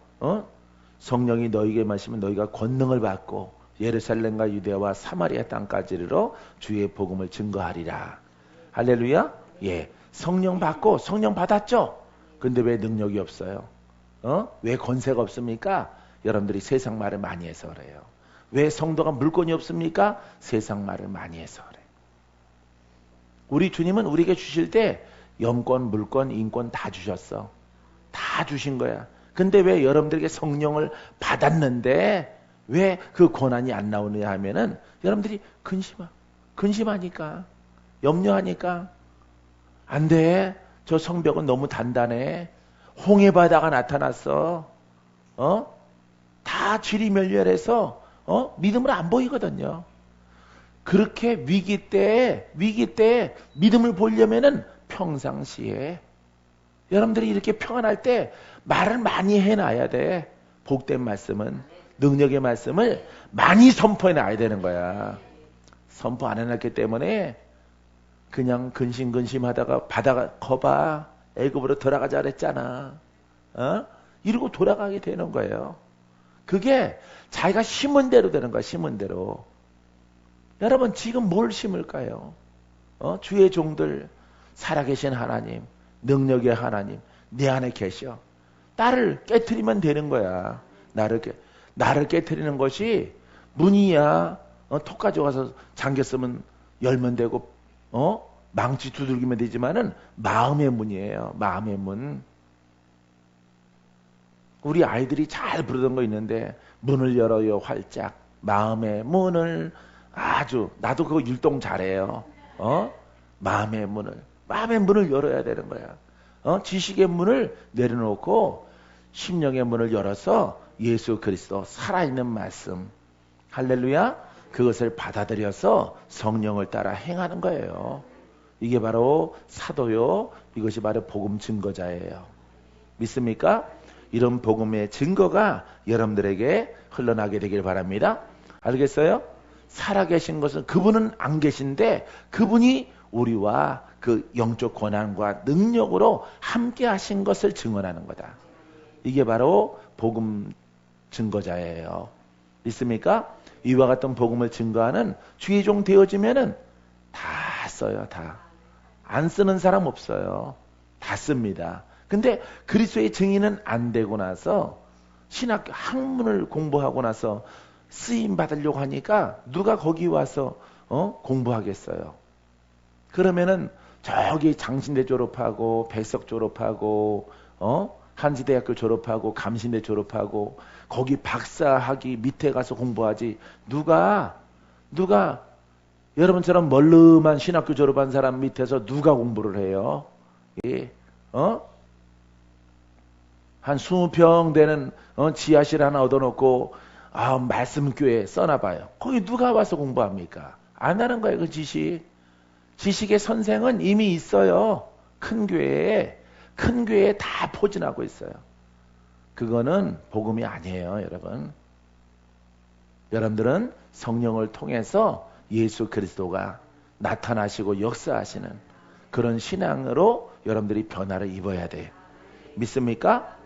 성령이 너희에게 마시면 너희가 권능을 받고 예루살렘과 유대와 사마리아 땅까지 이르러 주의 복음을 증거하리라. 할렐루야. 예, 성령 받고 성령 받았죠. 근데 왜 능력이 없어요? 왜 권세가 없습니까? 여러분들이 세상 말을 많이 해서 그래요. 왜 성도가 물권이 없습니까? 세상 말을 많이 해서 그래요. 우리 주님은 우리에게 주실 때 영권, 물권, 인권 다 주셨어. 다 주신 거야. 근데 왜 여러분들에게 성령을 받았는데 왜 그 권한이 안 나오느냐 하면은 여러분들이 근심하니까, 염려하니까. 안 돼. 저 성벽은 너무 단단해. 홍해바다가 나타났어. 다 지리멸렬해서 믿음을 안 보이거든요. 그렇게 위기 때 믿음을 보려면은 평상시에 여러분들이 이렇게 평안할 때 말을 많이 해놔야 돼. 복된 말씀은, 능력의 말씀을 많이 선포해놔야 되는 거야. 선포 안 해놨기 때문에 그냥 근심하다가 바다가 거봐, 애굽으로 돌아가자 그랬잖아. 이러고 돌아가게 되는 거예요. 그게 자기가 심은 대로 되는 거야. 심은 대로. 여러분 지금 뭘 심을까요? 주의 종들, 살아계신 하나님, 능력의 하나님 내 안에 계셔. 나를 깨트리면 되는 거야. 나를 깨트리는 것이 문이야. 톡 가져가서 잠겼으면 열면 되고 망치 두들기면 되지만은 마음의 문이에요. 마음의 문. 우리 아이들이 잘 부르던 거 있는데 문을 열어요 활짝. 마음의 문을. 아주 나도 그거 율동 잘해요. 마음의 문을 열어야 되는 거야. 지식의 문을 내려놓고 심령의 문을 열어서 예수 그리스도 살아있는 말씀, 할렐루야, 그것을 받아들여서 성령을 따라 행하는 거예요. 이게 바로 사도요. 이것이 바로 복음 증거자예요. 믿습니까? 이런 복음의 증거가 여러분들에게 흘러나게 되길 바랍니다. 알겠어요? 살아계신 것은 그분은 안 계신데 그분이 우리와 그 영적 권한과 능력으로 함께 하신 것을 증언하는 거다. 이게 바로 복음 증거자예요. 믿습니까? 이와 같은 복음을 증거하는 주의 종 되어지면은 다 써요. 다. 안 쓰는 사람 없어요. 다 씁니다. 근데 그리스도의 증인은 안 되고 나서 신학교 학문을 공부하고 나서 쓰임 받으려고 하니까 누가 거기 와서 공부하겠어요. 그러면은 저기 장신대 졸업하고 백석 졸업하고 한지대학교 졸업하고 감신대 졸업하고 거기 박사학위 밑에 가서 공부하지 누가 여러분처럼 멀름한 신학교 졸업한 사람 밑에서 누가 공부를 해요? 예? 한 20평 되는 지하실 하나 얻어놓고 말씀교회 써놔봐요. 거기 누가 와서 공부합니까? 안 하는 거예요. 그 지식의 선생은 이미 있어요. 큰 교회에 다 포진하고 있어요. 그거는 복음이 아니에요, 여러분. 여러분들은 성령을 통해서 예수 그리스도가 나타나시고 역사하시는 그런 신앙으로 여러분들이 변화를 입어야 돼요. 믿습니까?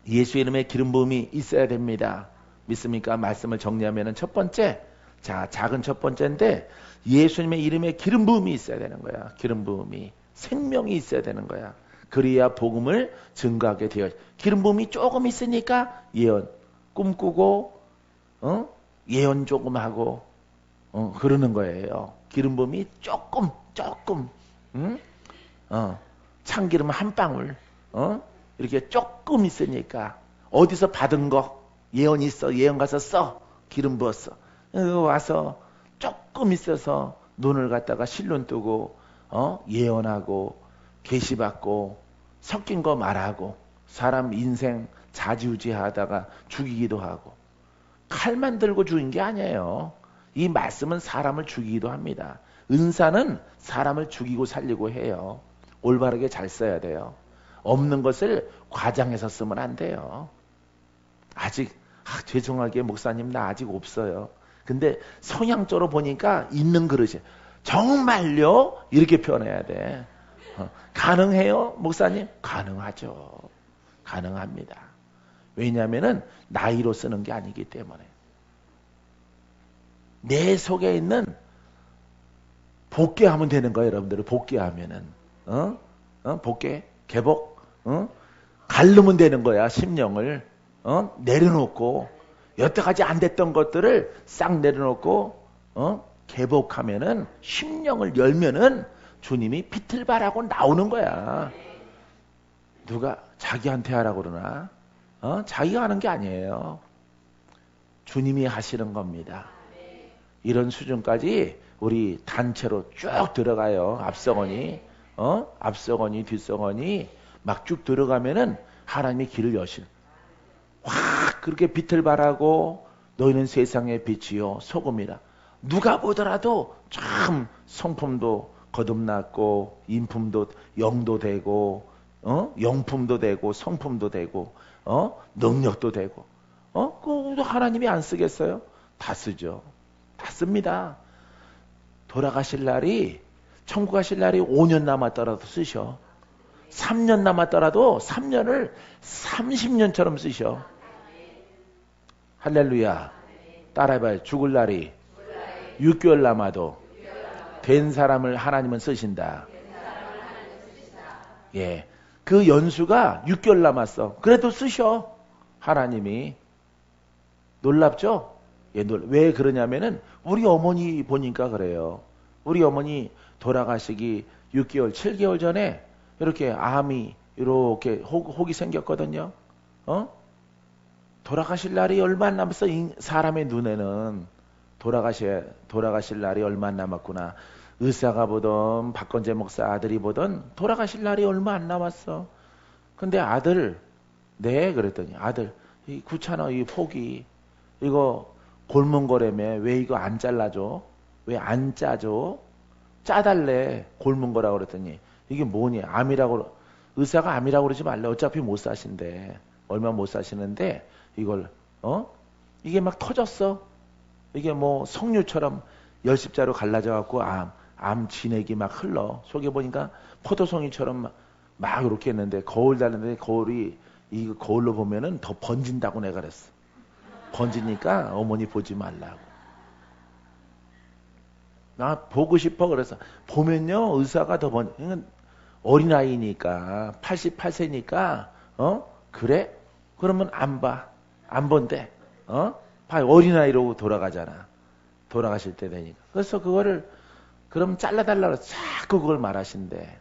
예수 이름의 기름 부음이 있어야 됩니다. 믿습니까? 말씀을 정리하면 첫 번째, 작은 첫 번째인데 예수님의 이름에 기름 부음이 있어야 되는 거야. 기름 부음이 생명이 있어야 되는 거야. 그래야 복음을 증거하게 되어. 기름 부음이 조금 있으니까 예언 꿈꾸고 예언 조금 하고 그러는 거예요. 기름 부음이 조금 참기름 한 방울 이렇게 조금 있으니까 어디서 받은 거 예언 있어 예언 가서 써 기름 부었어 와서 조금 있어서 눈을 갖다가 실눈 뜨고 예언하고 계시받고 섞인 거 말하고 사람 인생 좌지우지하다가 죽이기도 하고 칼만 들고 죽인 게 아니에요. 이 말씀은 사람을 죽이기도 합니다. 은사는 사람을 죽이고 살리고 해요. 올바르게 잘 써야 돼요. 없는 것을 과장해서 쓰면 안 돼요. 아직 죄송하게 목사님 나 아직 없어요. 근데 성향적으로 보니까 있는 그릇이 정말요? 이렇게 표현해야 돼. 가능해요? 목사님? 가능하죠. 가능합니다. 왜냐하면 나이로 쓰는 게 아니기 때문에 내 속에 있는 복귀하면 되는 거예요. 여러분들 복귀하면은 복귀 개복 갈르면 되는 거야. 심령을 내려놓고 여태까지 안 됐던 것들을 싹 내려놓고 개복하면은 심령을 열면은 주님이 비틀바라고 나오는 거야. 누가 자기한테 하라고 그러나 자기가 하는 게 아니에요. 주님이 하시는 겁니다. 이런 수준까지 우리 단체로 쭉 들어가요. 앞서거니 뒷서거니 막 쭉 들어가면은 하나님의 길을 여신. 확 그렇게 빛을 발하고 너희는 세상의 빛이요 소금이라. 누가 보더라도 참 성품도 거듭났고 인품도 영도 되고 영품도 되고 성품도 되고 능력도 되고 그거 하나님이 안 쓰겠어요? 다 쓰죠. 다 씁니다. 돌아가실 날이 천국 가실 날이 5년 남았더라도 쓰셔. 3년 남았더라도 3년을 30년처럼 쓰셔. 할렐루야. 따라해봐요. 죽을 날이 6개월 남아도 된 사람을 하나님은 쓰신다. 예, 그 연수가 6개월 남았어. 그래도 쓰셔. 하나님이. 놀랍죠? 예, 왜 그러냐면은 우리 어머니 보니까 그래요. 우리 어머니 돌아가시기 6개월, 7개월 전에 이렇게 암이 이렇게 혹이 생겼거든요. 돌아가실 날이 얼마 안 남았어. 사람의 눈에는 돌아가실 날이 얼마 안 남았구나. 의사가 보던 박건재 목사 아들이 보던 돌아가실 날이 얼마 안 남았어. 근데 아들, 네 그랬더니 아들, 이 구차나 이 폭이 이거 골문 거래매 왜 이거 안 잘라줘? 왜 안 짜줘? 짜달래. 골문 거라고 그랬더니 이게 뭐니? 암이라고 의사가 암이라고 그러지 말래. 어차피 못 사신대. 얼마 못 사시는데 이걸 이게 막 터졌어. 이게 뭐 석류처럼 열십자로 갈라져 갖고 암 진액이 막 흘러. 속에 보니까 포도송이처럼 막 이렇게 했는데 거울 달는데 거울이 이 거울로 보면은 더 번진다고 내가 그랬어. 번지니까 어머니 보지 말라고. 나 보고 싶어 그래서 보면요 의사가 더 어린아이니까 88세니까 그래? 그러면 안 봐. 안 본대. 봐. 어린아이로 돌아가잖아. 돌아가실 때 되니까. 그래서 그거를 그럼 잘라달라고 자꾸 그걸 말하신대.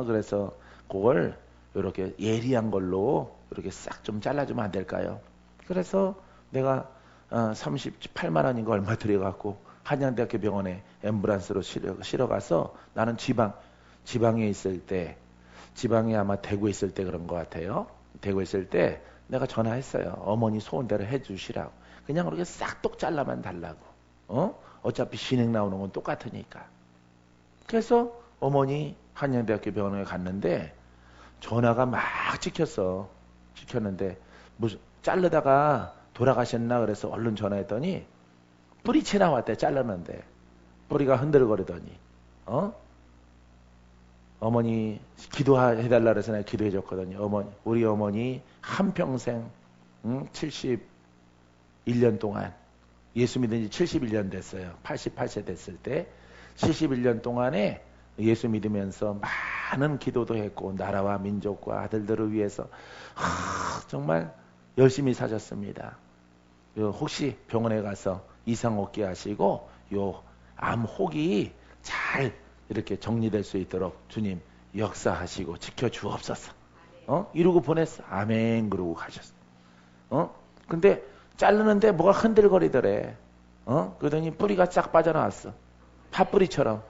그래서 그걸 이렇게 예리한 걸로 이렇게 싹 좀 잘라주면 안 될까요? 그래서 내가 38만 원인가 얼마 들여갖고 한양대학교 병원에 앰뷸런스로 실어가서 나는 지방에 있을 때, 지방에 아마 대구에 있을 때 그런 것 같아요. 대구에 있을 때 내가 전화했어요. 어머니 소원대로 해주시라고. 그냥 그렇게 싹둑 잘라만 달라고. 어차피 진행 나오는 건 똑같으니까. 그래서 어머니 한양대학교 병원에 갔는데 전화가 막 찍혔어. 찍혔는데 무슨 자르다가 돌아가셨나 그래서 얼른 전화했더니 뿌리채 나왔대. 잘랐는데 뿌리가 흔들거리더니 어머니 기도해달라 그래서 내가 기도해줬거든요. 우리 어머니 한평생 71년 동안 예수 믿은 지 71년 됐어요. 88세 됐을 때 71년 동안에 예수 믿으면서 많은 기도도 했고 나라와 민족과 아들들을 위해서 정말 열심히 사셨습니다. 혹시 병원에 가서 이상 없게 하시고 요 암 혹이 잘 이렇게 정리될 수 있도록 주님 역사하시고 지켜주옵소서. 이러고 보냈어. 아멘 그러고 가셨어. 근데 자르는데 뭐가 흔들거리더래. 그러더니 뿌리가 쫙 빠져나왔어. 팥뿌리처럼.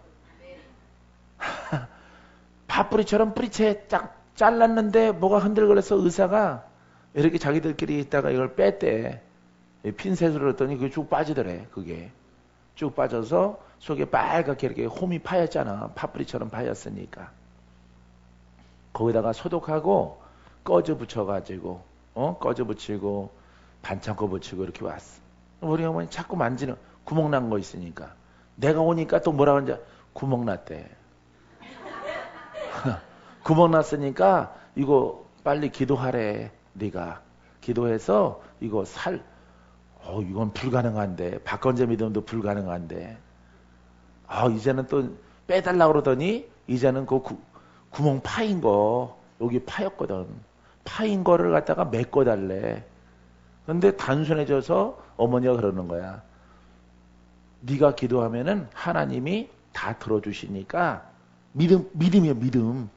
팥뿌리처럼 뿌리채 쫙 잘랐는데 뭐가 흔들거려서 의사가 이렇게 자기들끼리 있다가 이걸 뺐대. 핀셋으로 했더니 그게 쭉 빠지더래. 그게 쭉 빠져서 속에 빨갛게 이렇게 홈이 파였잖아. 팥뿌리처럼 파였으니까. 거기다가 소독하고 꺼져 붙여가지고 꺼져 붙이고 반창고 붙이고 이렇게 왔어. 우리 어머니 자꾸 만지는 구멍 난 거 있으니까 내가 오니까 또 뭐라고 하는지 구멍 났대. 구멍 났으니까 이거 빨리 기도하래. 네가 기도해서 이거 이건 불가능한데 박건재 믿음도 불가능한데 이제는 또 빼달라고 그러더니 이제는 그 구멍 파인 거 여기 파였거든. 파인 거를 갖다가 메꿔달래. 근데 단순해져서 어머니가 그러는 거야. 네가 기도하면은 하나님이 다 들어주시니까 믿음이야 믿음.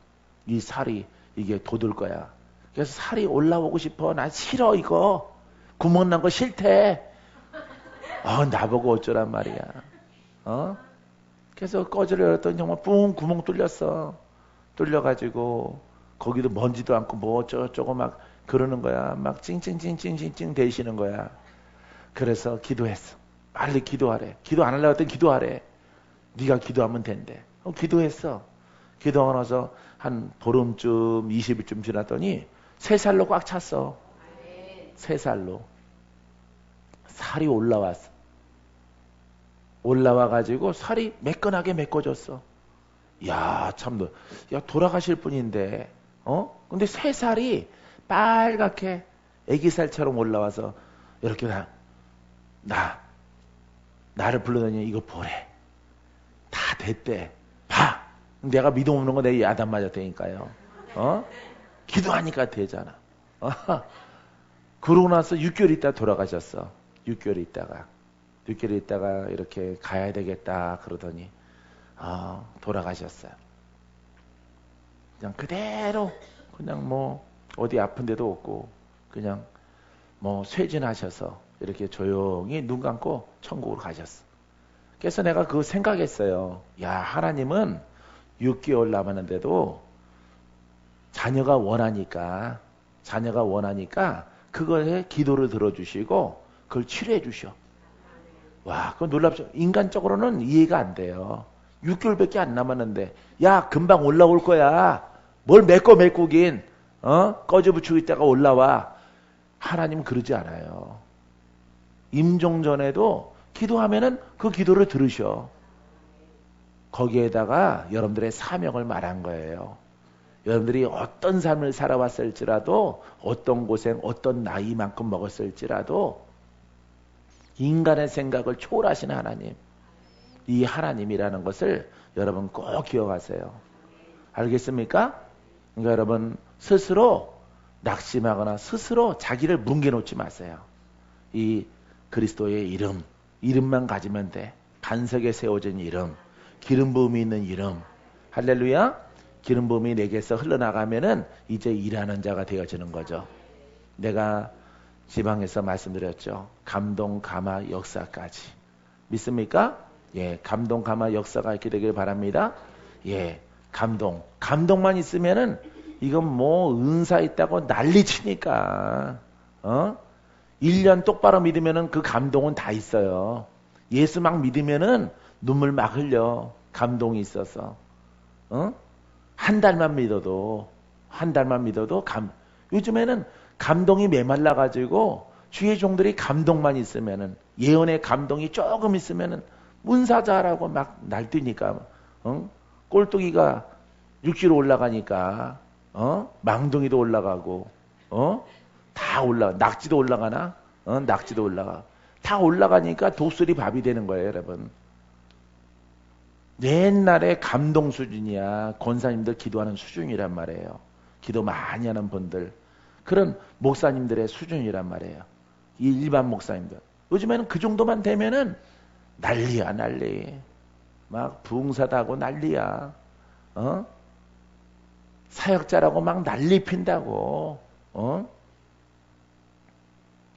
이 살이 이게 돋을 거야. 그래서 살이 올라오고 싶어. 나 싫어 이거. 구멍 난 거 싫대. 나보고 어쩌란 말이야. 그래서 꺼지를 열었더니 정말 뿡 구멍 뚫렸어. 뚫려가지고 거기도 먼지도 않고 뭐 어쩌고저쩌고 막 그러는 거야. 막 찡찡찡찡찡찡 대시는 거야. 그래서 기도했어. 빨리 기도하래. 기도 안 하려고 했더니 기도하래. 네가 기도하면 된대. 기도했어. 기도하고 나서 한 보름쯤 20일쯤 지났더니 3살로 꽉 찼어. 3살로. 살이 올라왔어. 올라와가지고 살이 매끈하게 메꿔졌어. 야, 참, 야, 돌아가실 분인데, 근데 3살이 빨갛게 애기살처럼 올라와서, 이렇게 나를 불러다니 이거 보래. 다 됐대. 봐! 내가 믿음 없는 거 내 야단 맞았다니까요. 기도하니까 되잖아. 그러고 나서 6개월 있다 돌아가셨어. 6개월 있다가 이렇게 가야 되겠다 그러더니 돌아가셨어요. 그냥 그대로 그냥 뭐 어디 아픈 데도 없고 그냥 뭐 쇠진하셔서 이렇게 조용히 눈 감고 천국으로 가셨어. 그래서 내가 그거 생각했어요. 야, 하나님은 6개월 남았는데도 자녀가 원하니까 그거에 기도를 들어주시고 그걸 치료해 주셔. 와, 그건 놀랍죠. 인간적으로는 이해가 안 돼요. 6개월밖에 안 남았는데 야, 금방 올라올 거야. 뭘 메꾸긴 꺼져 붙이고 있다가 올라와. 하나님 그러지 않아요. 임종 전에도 기도하면은 그 기도를 들으셔. 거기에다가 여러분들의 사명을 말한 거예요. 여러분들이 어떤 삶을 살아왔을지라도 어떤 고생, 어떤 나이만큼 먹었을지라도 인간의 생각을 초월하시는 하나님, 이 하나님이라는 것을 여러분 꼭 기억하세요. 알겠습니까? 그러니까 여러분 스스로 낙심하거나 스스로 자기를 뭉개놓지 마세요. 이 그리스도의 이름만 가지면 돼. 반석에 세워진 이름, 기름 부음이 있는 이름. 할렐루야. 기름 부음이 내게서 흘러나가면은 이제 일하는 자가 되어지는 거죠. 내가 지방에서 말씀드렸죠. 감동, 감화, 역사까지. 믿습니까? 예, 감동, 감화, 역사가 있게 되길 바랍니다. 예, 감동만 있으면은 이건 뭐 은사 있다고 난리치니까 1년 똑바로 믿으면은 그 감동은 다 있어요. 예수 막 믿으면은 눈물 막 흘려. 감동이 있어서. 한 달만 믿어도 요즘에는 감동이 메말라 가지고 주의 종들이 감동만 있으면은 예언의 감동이 조금 있으면은 문사자라고 막 날뛰니까 꼴뚜기가 육지로 올라가니까 망둥이도 올라가고 다 낙지도 올라가나? 낙지도 올라가. 다 올라가니까 독수리 밥이 되는 거예요, 여러분. 옛날에 감동 수준이야. 권사님들 기도하는 수준이란 말이에요. 기도 많이 하는 분들. 그런 목사님들의 수준이란 말이에요. 이 일반 목사님들. 요즘에는 그 정도만 되면은 난리야, 난리. 막 부흥사다 하고 난리야. 사역자라고 막 난리 핀다고.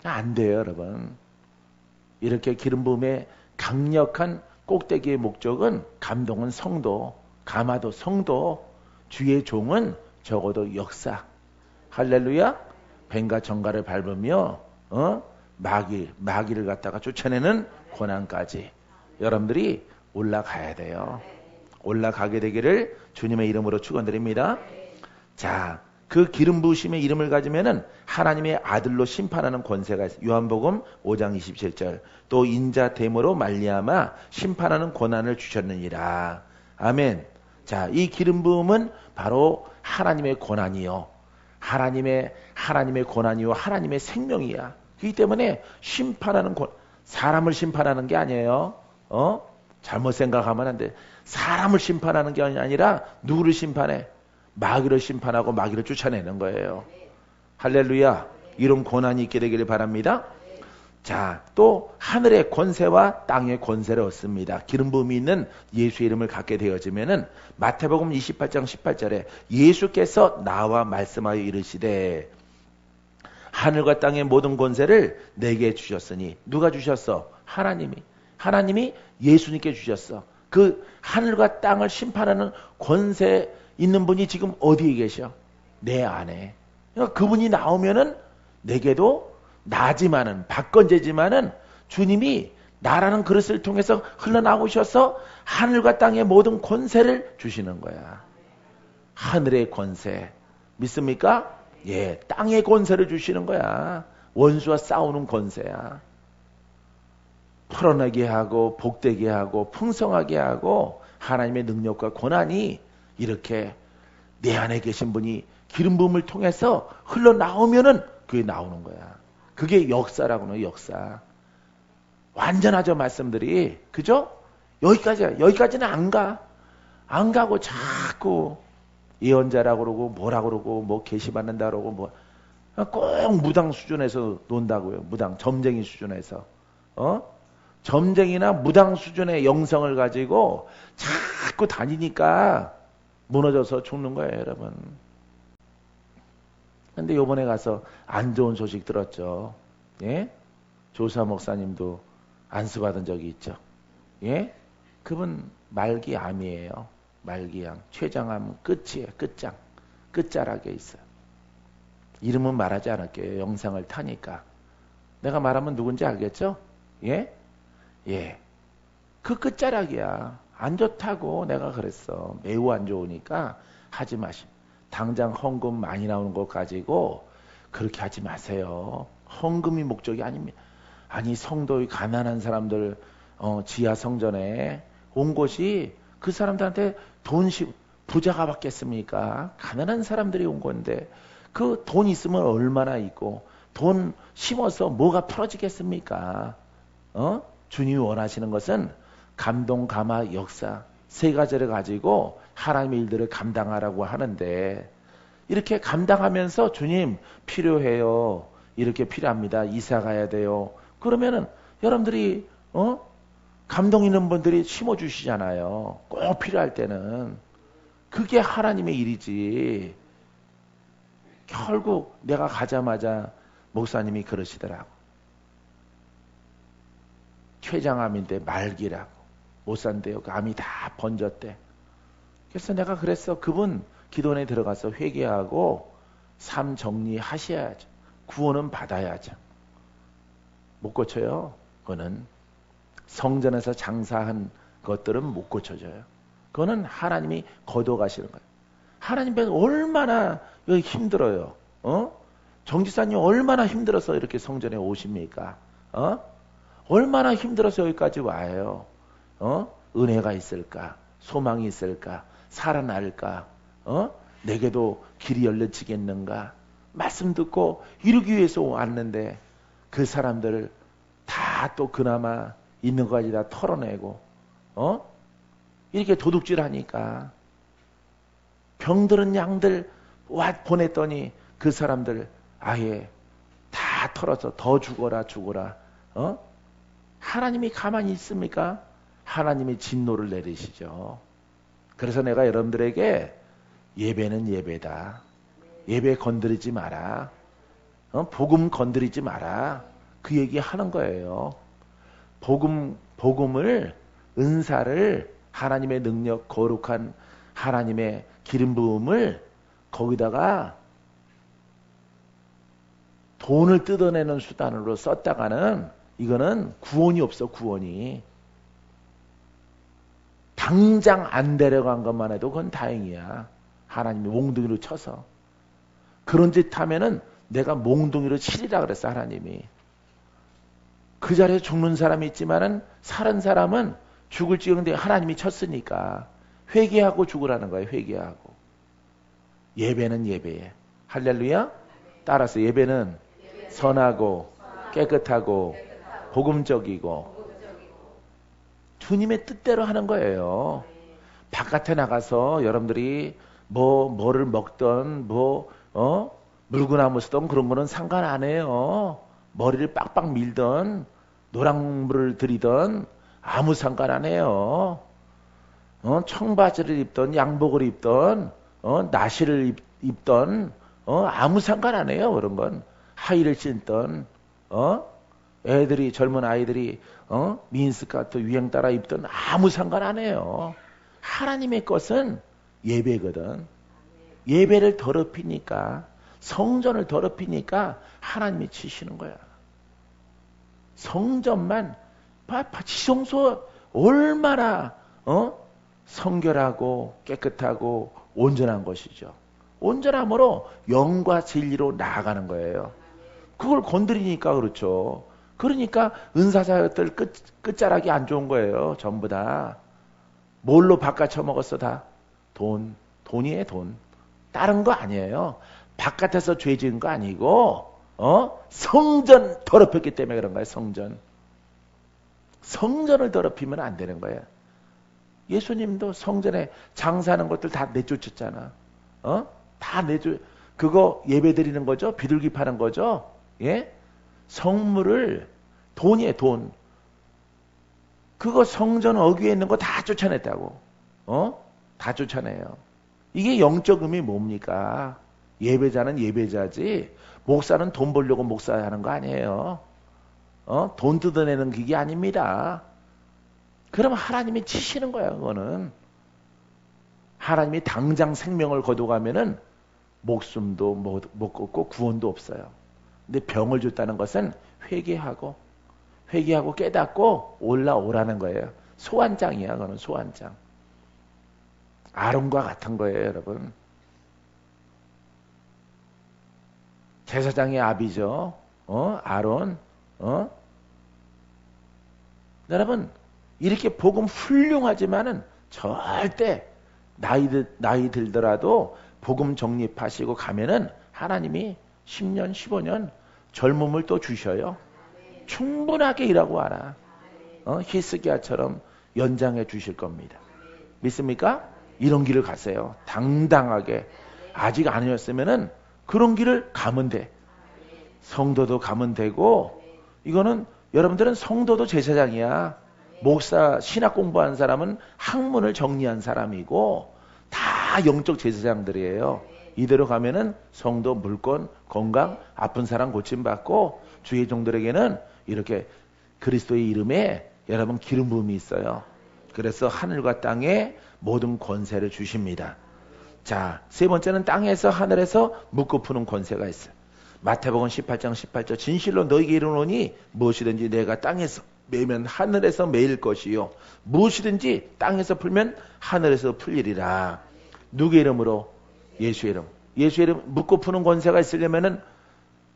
안 돼요, 여러분. 이렇게 기름 부음의 강력한 꼭대기의 목적은 감동은 성도, 감화도 성도, 주의 종은 적어도 역사. 할렐루야. 뱀과 정갈을 밟으며 마귀를 갖다가 쫓아내는 고난까지 여러분들이 올라가야 돼요. 올라가게 되기를 주님의 이름으로 축원드립니다. 자, 그 기름 부으심의 이름을 가지면은 하나님의 아들로 심판하는 권세가 있어요. 요한복음 5장 27절. 또 인자됨으로 말미암아 심판하는 권한을 주셨느니라. 아멘. 자, 이 기름 부음은 바로 하나님의 권한이요. 하나님의 권한이요. 하나님의 생명이야. 그렇기 때문에 심판하는 사람을 심판하는 게 아니에요. 잘못 생각하면 안 돼. 사람을 심판하는 게 아니라 누구를 심판해? 마귀를 심판하고 마귀를 쫓아내는 거예요. 할렐루야. 이런 권한이 있게 되기를 바랍니다. 자, 또 하늘의 권세와 땅의 권세를 얻습니다. 기름 부음이 있는 예수의 이름을 갖게 되어지면은 마태복음 28장 18절에 예수께서 나와 말씀하여 이르시되 하늘과 땅의 모든 권세를 내게 주셨으니. 누가 주셨어? 하나님이 예수님께 주셨어. 그 하늘과 땅을 심판하는 권세 있는 분이 지금 어디에 계셔? 내 안에. 그러니까 그분이 나오면은 내게도 나지만은 박건제지만은 주님이 나라는 그릇을 통해서 흘러나오셔서 하늘과 땅의 모든 권세를 주시는 거야. 하늘의 권세. 믿습니까? 예, 땅의 권세를 주시는 거야. 원수와 싸우는 권세야. 풀어내게 하고 복되게 하고 풍성하게 하고 하나님의 능력과 권한이 이렇게 내 안에 계신 분이 기름 부음을 통해서 흘러나오면은 그게 나오는 거야. 그게 역사라고 해요, 역사. 완전하죠, 말씀들이. 그죠? 여기까지는 안 가. 안 가고 자꾸 예언자라고 그러고 뭐라 그러고 뭐 계시받는다 그러고 뭐 꼭 무당 수준에서 논다고요. 무당, 점쟁이 수준에서. 점쟁이나 무당 수준의 영성을 가지고 자꾸 다니니까 무너져서 죽는 거예요, 여러분. 근데 요번에 가서 안 좋은 소식 들었죠. 예? 조사 목사님도 안수받은 적이 있죠. 예? 그분 말기암이에요. 말기암. 췌장암 끝이에요. 끝자락에 있어요. 이름은 말하지 않을게요. 영상을 타니까. 내가 말하면 누군지 알겠죠? 예? 예. 그 끝자락이야. 안 좋다고 내가 그랬어. 매우 안 좋으니까 하지 마시. 당장 헌금 많이 나오는 거 가지고 그렇게 하지 마세요. 헌금이 목적이 아닙니다. 아니 성도의 가난한 사람들 지하 성전에 온 곳이 그 사람들한테 부자가 받겠습니까? 가난한 사람들이 온 건데 그 돈 있으면 얼마나 있고 돈 심어서 뭐가 풀어지겠습니까? 주님이 원하시는 것은 감동, 감화, 역사. 세 가지를 가지고 하나님의 일들을 감당하라고 하는데 이렇게 감당하면서 주님 필요해요. 이렇게 필요합니다. 이사 가야 돼요. 그러면은 여러분들이 감동 있는 분들이 심어주시잖아요. 꼭 필요할 때는. 그게 하나님의 일이지. 결국 내가 가자마자 목사님이 그러시더라고. 췌장암인데 말기라고. 못 산대요. 그 암이 다 번졌대. 그래서 내가 그랬어. 그분 기도원에 들어가서 회개하고 삶 정리하셔야죠. 구원은 받아야죠. 못 고쳐요. 그거는 성전에서 장사한 것들은 못 고쳐져요. 그거는 하나님이 거둬가시는 거예요. 하나님 께서 얼마나 여기 힘들어요. 정지사님 얼마나 힘들어서 이렇게 성전에 오십니까? 얼마나 힘들어서 여기까지 와요. 은혜가 있을까? 소망이 있을까? 살아날까? 내게도 길이 열려지겠는가? 말씀 듣고 이루기 위해서 왔는데 그 사람들을 다 또 그나마 있는 것까지 다 털어내고 이렇게 도둑질하니까 병들은 양들 보냈더니 그 사람들 아예 다 털어서 더 죽어라. 하나님이 가만히 있습니까? 하나님이 진노를 내리시죠. 그래서 내가 여러분들에게 예배는 예배다. 예배 건드리지 마라. 복음 건드리지 마라. 그 얘기 하는 거예요. 복음을, 은사를, 하나님의 능력, 거룩한 하나님의 기름 부음을 거기다가 돈을 뜯어내는 수단으로 썼다가는 이거는 구원이 없어, 구원이. 당장 안 데려간 것만 해도 그건 다행이야. 하나님이 몽둥이로 쳐서. 그런 짓 하면은 내가 몽둥이로 치리라 그랬어, 하나님이. 그 자리에 죽는 사람이 있지만은 살은 사람은 죽을지언데 하나님이 쳤으니까 회개하고 죽으라는 거예요. 회개하고. 예배는 예배에. 할렐루야. 따라서 예배는 선하고 깨끗하고 복음적이고 주님의 뜻대로 하는 거예요. 바깥에 나가서 여러분들이 뭐를 먹던 물구나무 쓰던 그런 거는 상관 안 해요. 머리를 빡빡 밀던 노랑물을 들이던 아무 상관 안 해요. 청바지를 입던 양복을 입던 나시를 입던 아무 상관 안 해요. 그런 건 하의를 신던 애들이 젊은 아이들이 미니스커트 유행 따라 입던 아무 상관 안 해요. 하나님의 것은 예배거든. 예배를 더럽히니까 성전을 더럽히니까 하나님이 치시는 거야. 성전만 지성소 얼마나 성결하고 깨끗하고 온전한 것이죠. 온전함으로 영과 진리로 나아가는 거예요. 그걸 건드리니까 그렇죠. 그러니까 은사사역들 끝자락이 안 좋은 거예요. 전부 다. 뭘로 바꿔쳐 먹었어 다? 돈이에요, 돈. 다른 거 아니에요. 바깥에서 죄 지은 거 아니고 성전 더럽혔기 때문에 그런 거예요. 성전을 더럽히면 안 되는 거예요. 예수님도 성전에 장사하는 것들 다 내쫓았잖아. 다 그거 예배 드리는 거죠? 비둘기 파는 거죠? 예? 성물을 돈이에요, 돈. 그거 성전 어귀에 있는 거 다 쫓아냈다고. 다 쫓아내요. 이게 영적 의미 뭡니까? 예배자는 예배자지 목사는 돈 벌려고 목사하는 거 아니에요. 돈 뜯어내는 기계 아닙니다. 그럼 하나님이 치시는 거야. 그거는 하나님이 당장 생명을 거둬가면은 목숨도 못 걷고 구원도 없어요. 근데 병을 줬다는 것은 회개하고 깨닫고 올라오라는 거예요. 소환장이야. 그거는 소환장. 아론과 같은 거예요, 여러분. 제사장의 아비죠. 아론. 여러분, 이렇게 복음 훌륭하지만은 절대 나이 들더라도 복음 정립하시고 가면은 하나님이 10년, 15년 젊음을 또 주셔요. 충분하게 일하고 와라. 히스기야처럼 연장해 주실 겁니다. 믿습니까? 이런 길을 갔어요. 당당하게. 아직 아니었으면은 그런 길을 가면 돼. 성도도 가면 되고, 이거는 여러분들은 성도도 제사장이야. 목사, 신학 공부한 사람은 학문을 정리한 사람이고 다 영적 제사장들이에요. 이대로 가면은 성도, 물권, 건강, 아픈 사람 고침받고 주의 종들에게는 이렇게 그리스도의 이름에 여러분 기름 부음이 있어요. 그래서 하늘과 땅에 모든 권세를 주십니다. 자, 세 번째는 땅에서 하늘에서 묻고 푸는 권세가 있어요. 마태복음 18장 18절 진실로 너희에게 이르노니 무엇이든지 내가 땅에서 매면 하늘에서 매일 것이요 무엇이든지 땅에서 풀면 하늘에서 풀리리라. 누구의 이름으로? 예수의 이름. 예수의 이름 묻고 푸는 권세가 있으려면은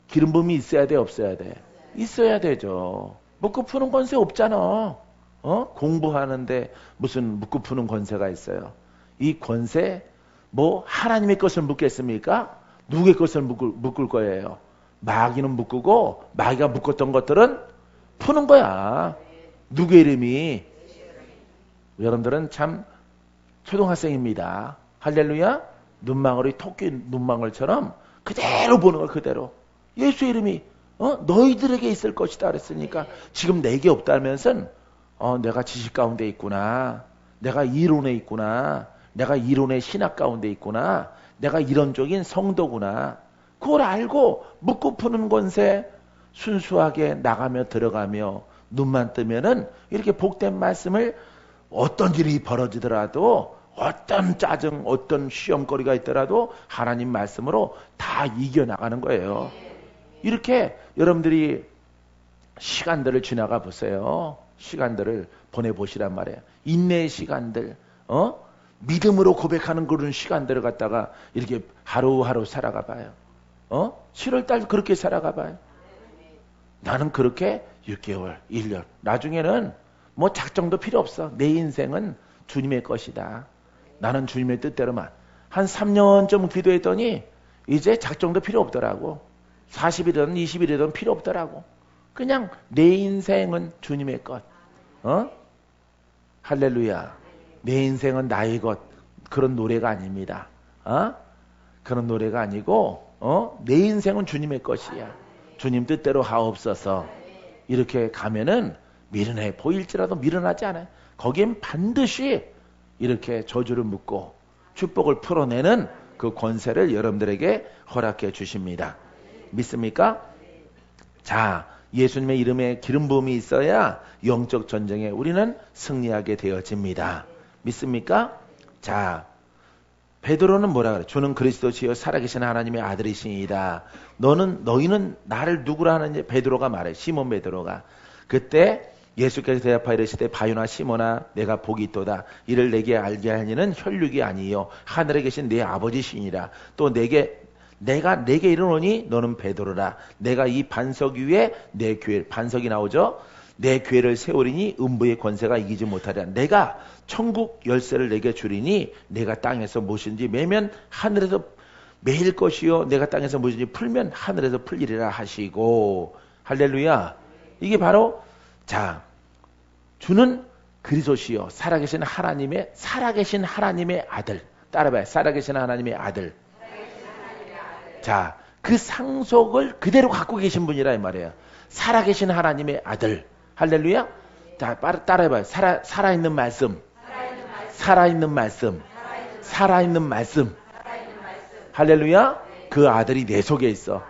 기름 부음이 있어야 돼, 없어야 돼? 있어야 되죠. 묻고 푸는 권세 없잖아. 공부하는데 무슨 묻고 푸는 권세가 있어요. 이 권세 뭐 하나님의 것을 묻겠습니까? 누구의 것을 묶을 거예요? 마귀는 묶고 마귀가 묶었던 것들은 푸는 거야. 누구의 이름이? 여러분들은 참 초등학생입니다. 할렐루야. 눈망울이 토끼 눈망울처럼 그대로 보는 거 그대로. 예수의 이름이 너희들에게 있을 것이다 그랬으니까 지금 내게 없다면서 내가 지식 가운데 있구나. 내가 이론에 있구나. 내가 이론의 신학 가운데 있구나. 내가 이론적인 성도구나. 그걸 알고 묻고 푸는 권세 순수하게 나가며 들어가며 눈만 뜨면은 이렇게 복된 말씀을 어떤 일이 벌어지더라도 어떤 짜증 어떤 시험거리가 있더라도 하나님 말씀으로 다 이겨나가는 거예요. 이렇게 여러분들이 시간들을 지나가 보세요. 시간들을 보내보시란 말이에요. 인내의 시간들 믿음으로 고백하는 그런 시간들을 갖다가 이렇게 하루하루 살아가 봐요. 7월달 그렇게 살아가 봐요. 나는 그렇게 6개월, 1년. 나중에는 뭐 작정도 필요 없어. 내 인생은 주님의 것이다. 나는 주님의 뜻대로만. 한 3년쯤 기도했더니 이제 작정도 필요 없더라고. 40일이든 20일이든 필요 없더라고. 그냥 내 인생은 주님의 것. 할렐루야. 내 인생은 나의 것. 그런 노래가 아닙니다. 그런 노래가 아니고 내 인생은 주님의 것이야. 주님 뜻대로 하옵소서. 이렇게 가면은 미련해 보일지라도 미련하지 않아요. 거기엔 반드시 이렇게 저주를 묻고 축복을 풀어내는 그 권세를 여러분들에게 허락해 주십니다. 믿습니까? 자, 예수님의 이름에 기름 부음이 있어야 영적 전쟁에 우리는 승리하게 되어집니다. 믿습니까? 자, 베드로는 뭐라 그래? 주는 그리스도시요 살아계신 하나님의 아들이시니이다. 너희는 나를 누구라 하는지 베드로가 말해. 시몬 베드로가. 그때 예수께서 대답하여 이르시되 바요나 시몬아 내가 복이 있도다. 이를 내게 알게 하니는 혈육이 아니요 하늘에 계신 내 아버지시니라. 또 내가 내게 이르노니 너는 베드로라. 내가 이 반석 위에 내 교회 반석이 나오죠. 내 교회를 세우리니 음부의 권세가 이기지 못하리라. 내가 천국 열쇠를 내게 주리니 내가 땅에서 무엇인지 매면 하늘에서 매일 것이요 내가 땅에서 무엇인지 풀면 하늘에서 풀리리라 하시고. 할렐루야. 이게 바로 자 주는 그리스도시요 살아계신 하나님의 아들. 따라봐요. 살아계신 하나님의 아들. 자, 그 상속을 그대로 갖고 계신 분이라 이 말이에요. 살아계신 하나님의 아들. 할렐루야. 자, 따라해봐요. 살아있는 말씀. 살아있는 말씀. 살아있는 말씀. 할렐루야. 그 아들이 내 속에 있어.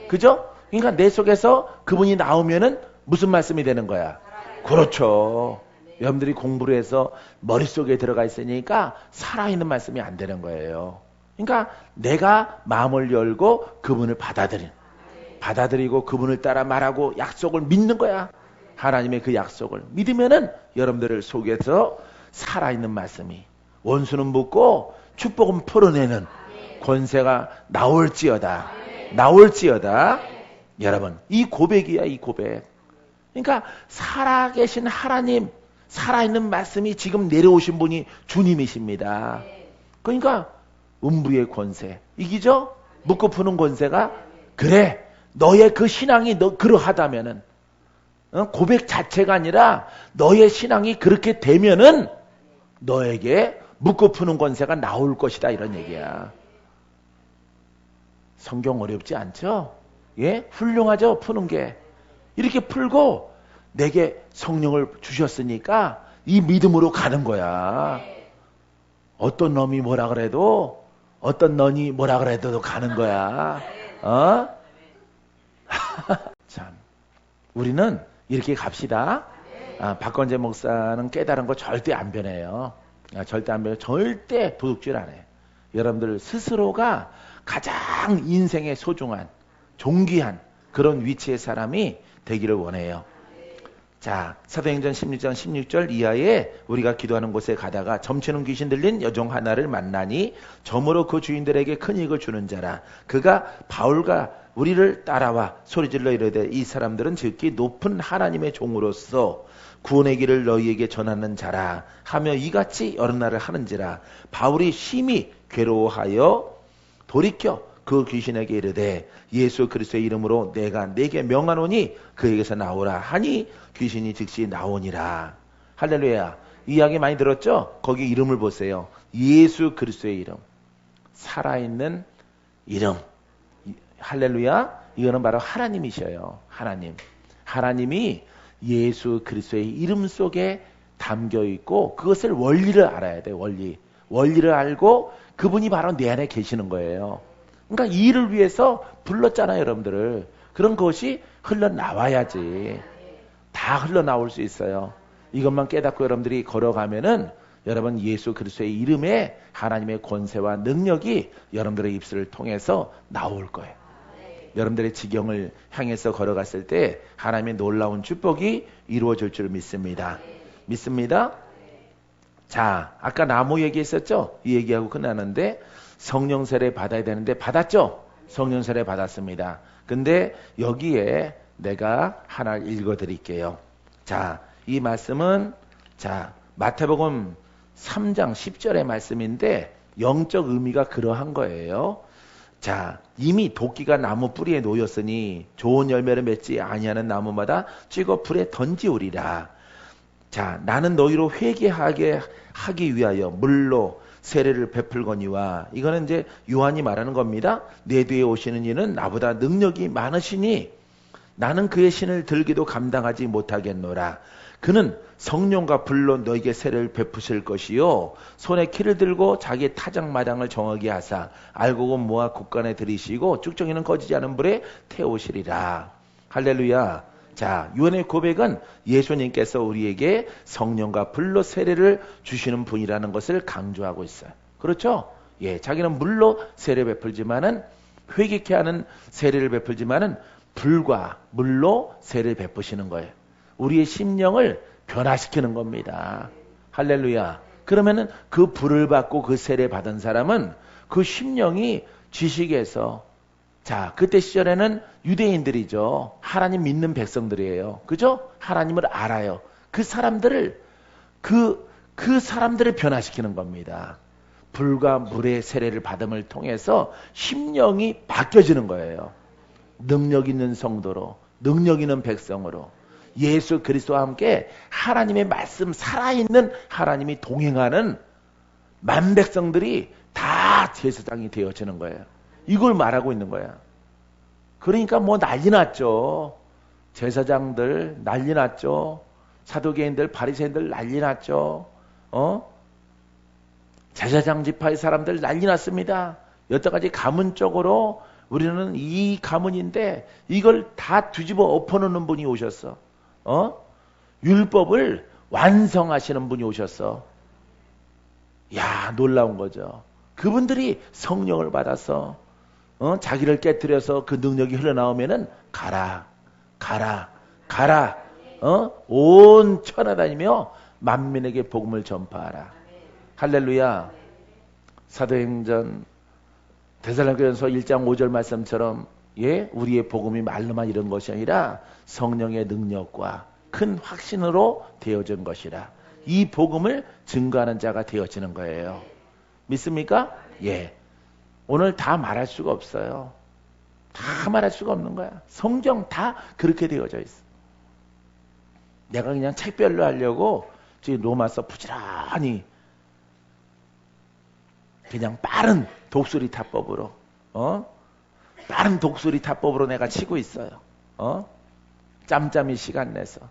그죠? 그러니까 내 속에서 그분이 나오면은 무슨 말씀이 되는 거야? 그렇죠. 여러분들이 공부를 해서 머릿속에 들어가 있으니까 살아있는 말씀이 안 되는 거예요. 그러니까 내가 마음을 열고 그분을 받아들이고 그분을 따라 말하고 약속을 믿는 거야. 하나님의 그 약속을 믿으면은 여러분들을 속에서 살아있는 말씀이 원수는 묻고 축복은 풀어내는 권세가 나올지어다. 여러분 이 고백이야. 이 고백. 그러니까 살아계신 하나님 살아있는 말씀이 지금 내려오신 분이 주님이십니다. 그러니까 음부의 권세 이기죠? 묻고 푸는 권세가 그래 너의 그 신앙이 그러하다면은 고백 자체가 아니라 너의 신앙이 그렇게 되면은 너에게 묶고 푸는 권세가 나올 것이다 이런 얘기야. 성경 어렵지 않죠? 예? 훌륭하죠? 푸는 게. 이렇게 풀고 내게 성령을 주셨으니까 이 믿음으로 가는 거야. 어떤 놈이 뭐라 그래도 어떤 넌이 뭐라 그래도 가는 거야. 어? 참, 우리는 이렇게 갑시다. 박건재 목사는 깨달은 거 절대 안 변해요. 절대 안 변해요. 절대 도둑질 안 해. 여러분들 스스로가 가장 인생에 소중한, 존귀한 그런 위치의 사람이 되기를 원해요. 자, 사도행전 16장 16절 이하에 우리가 기도하는 곳에 가다가 점치는 귀신 들린 여종 하나를 만나니 점으로 그 주인들에게 큰 이익을 주는 자라. 그가 바울과 우리를 따라와 소리질러 이르되 이 사람들은 즉기 높은 하나님의 종으로서 구원의 길을 너희에게 전하는 자라 하며 이같이 여러 날을 하는지라. 바울이 심히 괴로워하여 돌이켜 그 귀신에게 이르되 예수 그리스도의 이름으로 내가 네게 명하노니 그에게서 나오라 하니 귀신이 즉시 나오니라. 할렐루야. 이 이야기 많이 들었죠? 거기 이름을 보세요. 예수 그리스도의 이름. 살아있는 이름. 할렐루야. 이거는 바로 하나님이셔요. 하나님. 하나님이 예수 그리스도의 이름 속에 담겨 있고 그것을 원리를 알아야 돼. 원리를 알고 그분이 바로 내 안에 계시는 거예요. 그러니까 이 일을 위해서 불렀잖아요, 여러분들을. 그런 것이 흘러나와야지. 다 흘러나올 수 있어요. 이것만 깨닫고 여러분들이 걸어가면은 여러분 예수 그리스도의 이름에 하나님의 권세와 능력이 여러분들의 입술을 통해서 나올 거예요. 여러분들의 지경을 향해서 걸어갔을 때 하나님의 놀라운 축복이 이루어질 줄 믿습니다. 믿습니다? 자, 아까 나무 얘기했었죠? 이 얘기하고 끝나는데 성령 세례 받아야 되는데 받았죠? 성령 세례 받았습니다. 근데 여기에 내가 하나 읽어 드릴게요. 자, 이 말씀은 자, 마태복음 3장 10절의 말씀인데 영적 의미가 그러한 거예요. 자, 이미 도끼가 나무 뿌리에 놓였으니 좋은 열매를 맺지 아니하는 나무마다 찍어 불에 던지우리라. 자, 나는 너희로 회개하게 하기 위하여 물로 세례를 베풀거니와. 이거는 이제 요한이 말하는 겁니다. 내 뒤에 오시는 이는 나보다 능력이 많으시니 나는 그의 신을 들기도 감당하지 못하겠노라. 그는 성령과 불로 너에게 세례를 베푸실 것이요 손에 키를 들고 자기의 타작마당을 정하게 하사 알곡은 모아 곳간에 들이시고 쭉정이는 꺼지지 않은 불에 태우시리라. 할렐루야. 자, 요한의 고백은 예수님께서 우리에게 성령과 불로 세례를 주시는 분이라는 것을 강조하고 있어요. 그렇죠? 예, 자기는 물로 세례 베풀지만은 회개케 하는 세례를 베풀지만은 불과 물로 세례를 베푸시는 거예요. 우리의 심령을 변화시키는 겁니다. 할렐루야. 그러면은 그 불을 받고 그 세례 받은 사람은 그 심령이 지식에서 자, 그때 시절에는 유대인들이죠. 하나님 믿는 백성들이에요. 그죠? 하나님을 알아요. 그 사람들을 변화시키는 겁니다. 불과 물의 세례를 받음을 통해서 심령이 바뀌어지는 거예요. 능력 있는 성도로, 능력 있는 백성으로 예수 그리스도와 함께 하나님의 말씀 살아있는 하나님이 동행하는 만 백성들이 다 제사장이 되어지는 거예요. 이걸 말하고 있는 거야. 그러니까 뭐 난리 났죠. 제사장들 난리 났죠. 사두개인들 바리새인들 난리 났죠. 제사장 지파의 사람들 난리 났습니다. 여태까지 가문적으로 우리는 이 가문인데 이걸 다 뒤집어 엎어놓는 분이 오셨어. 율법을 완성하시는 분이 오셨어. 야, 놀라운 거죠. 그분들이 성령을 받아서 자기를 깨뜨려서 그 능력이 흘러나오면은 가라. 온 천하 다니며 만민에게 복음을 전파하라. 할렐루야. 사도행전 데살로니가전서 1장 5절 말씀처럼 예, 우리의 복음이 말로만 이런 것이 아니라 성령의 능력과 큰 확신으로 되어진 것이라. 이 복음을 증거하는 자가 되어지는 거예요. 믿습니까? 예. 오늘 다 말할 수가 없어요. 다 말할 수가 없는 거야. 성경 다 그렇게 되어져 있어. 내가 그냥 책별로 하려고 지금 로마서 부지런히 그냥 빠른 독수리 타법으로, 빠른 독수리 타법으로 내가 치고 있어요. 짬짬이 시간 내서.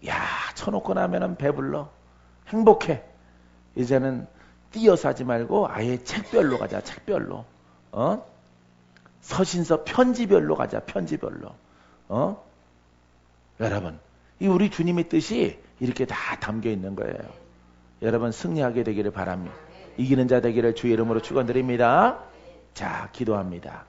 야, 쳐놓고 나면은 배불러. 행복해. 이제는 띄어서 하지 말고 아예 책별로 가자, 책별로. 서신서 편지별로 가자, 편지별로. 여러분, 이 우리 주님의 뜻이 이렇게 다 담겨 있는 거예요. 여러분 승리하게 되기를 바랍니다. 이기는 자 되기를 주의 이름으로 축원드립니다. 자, 기도합니다.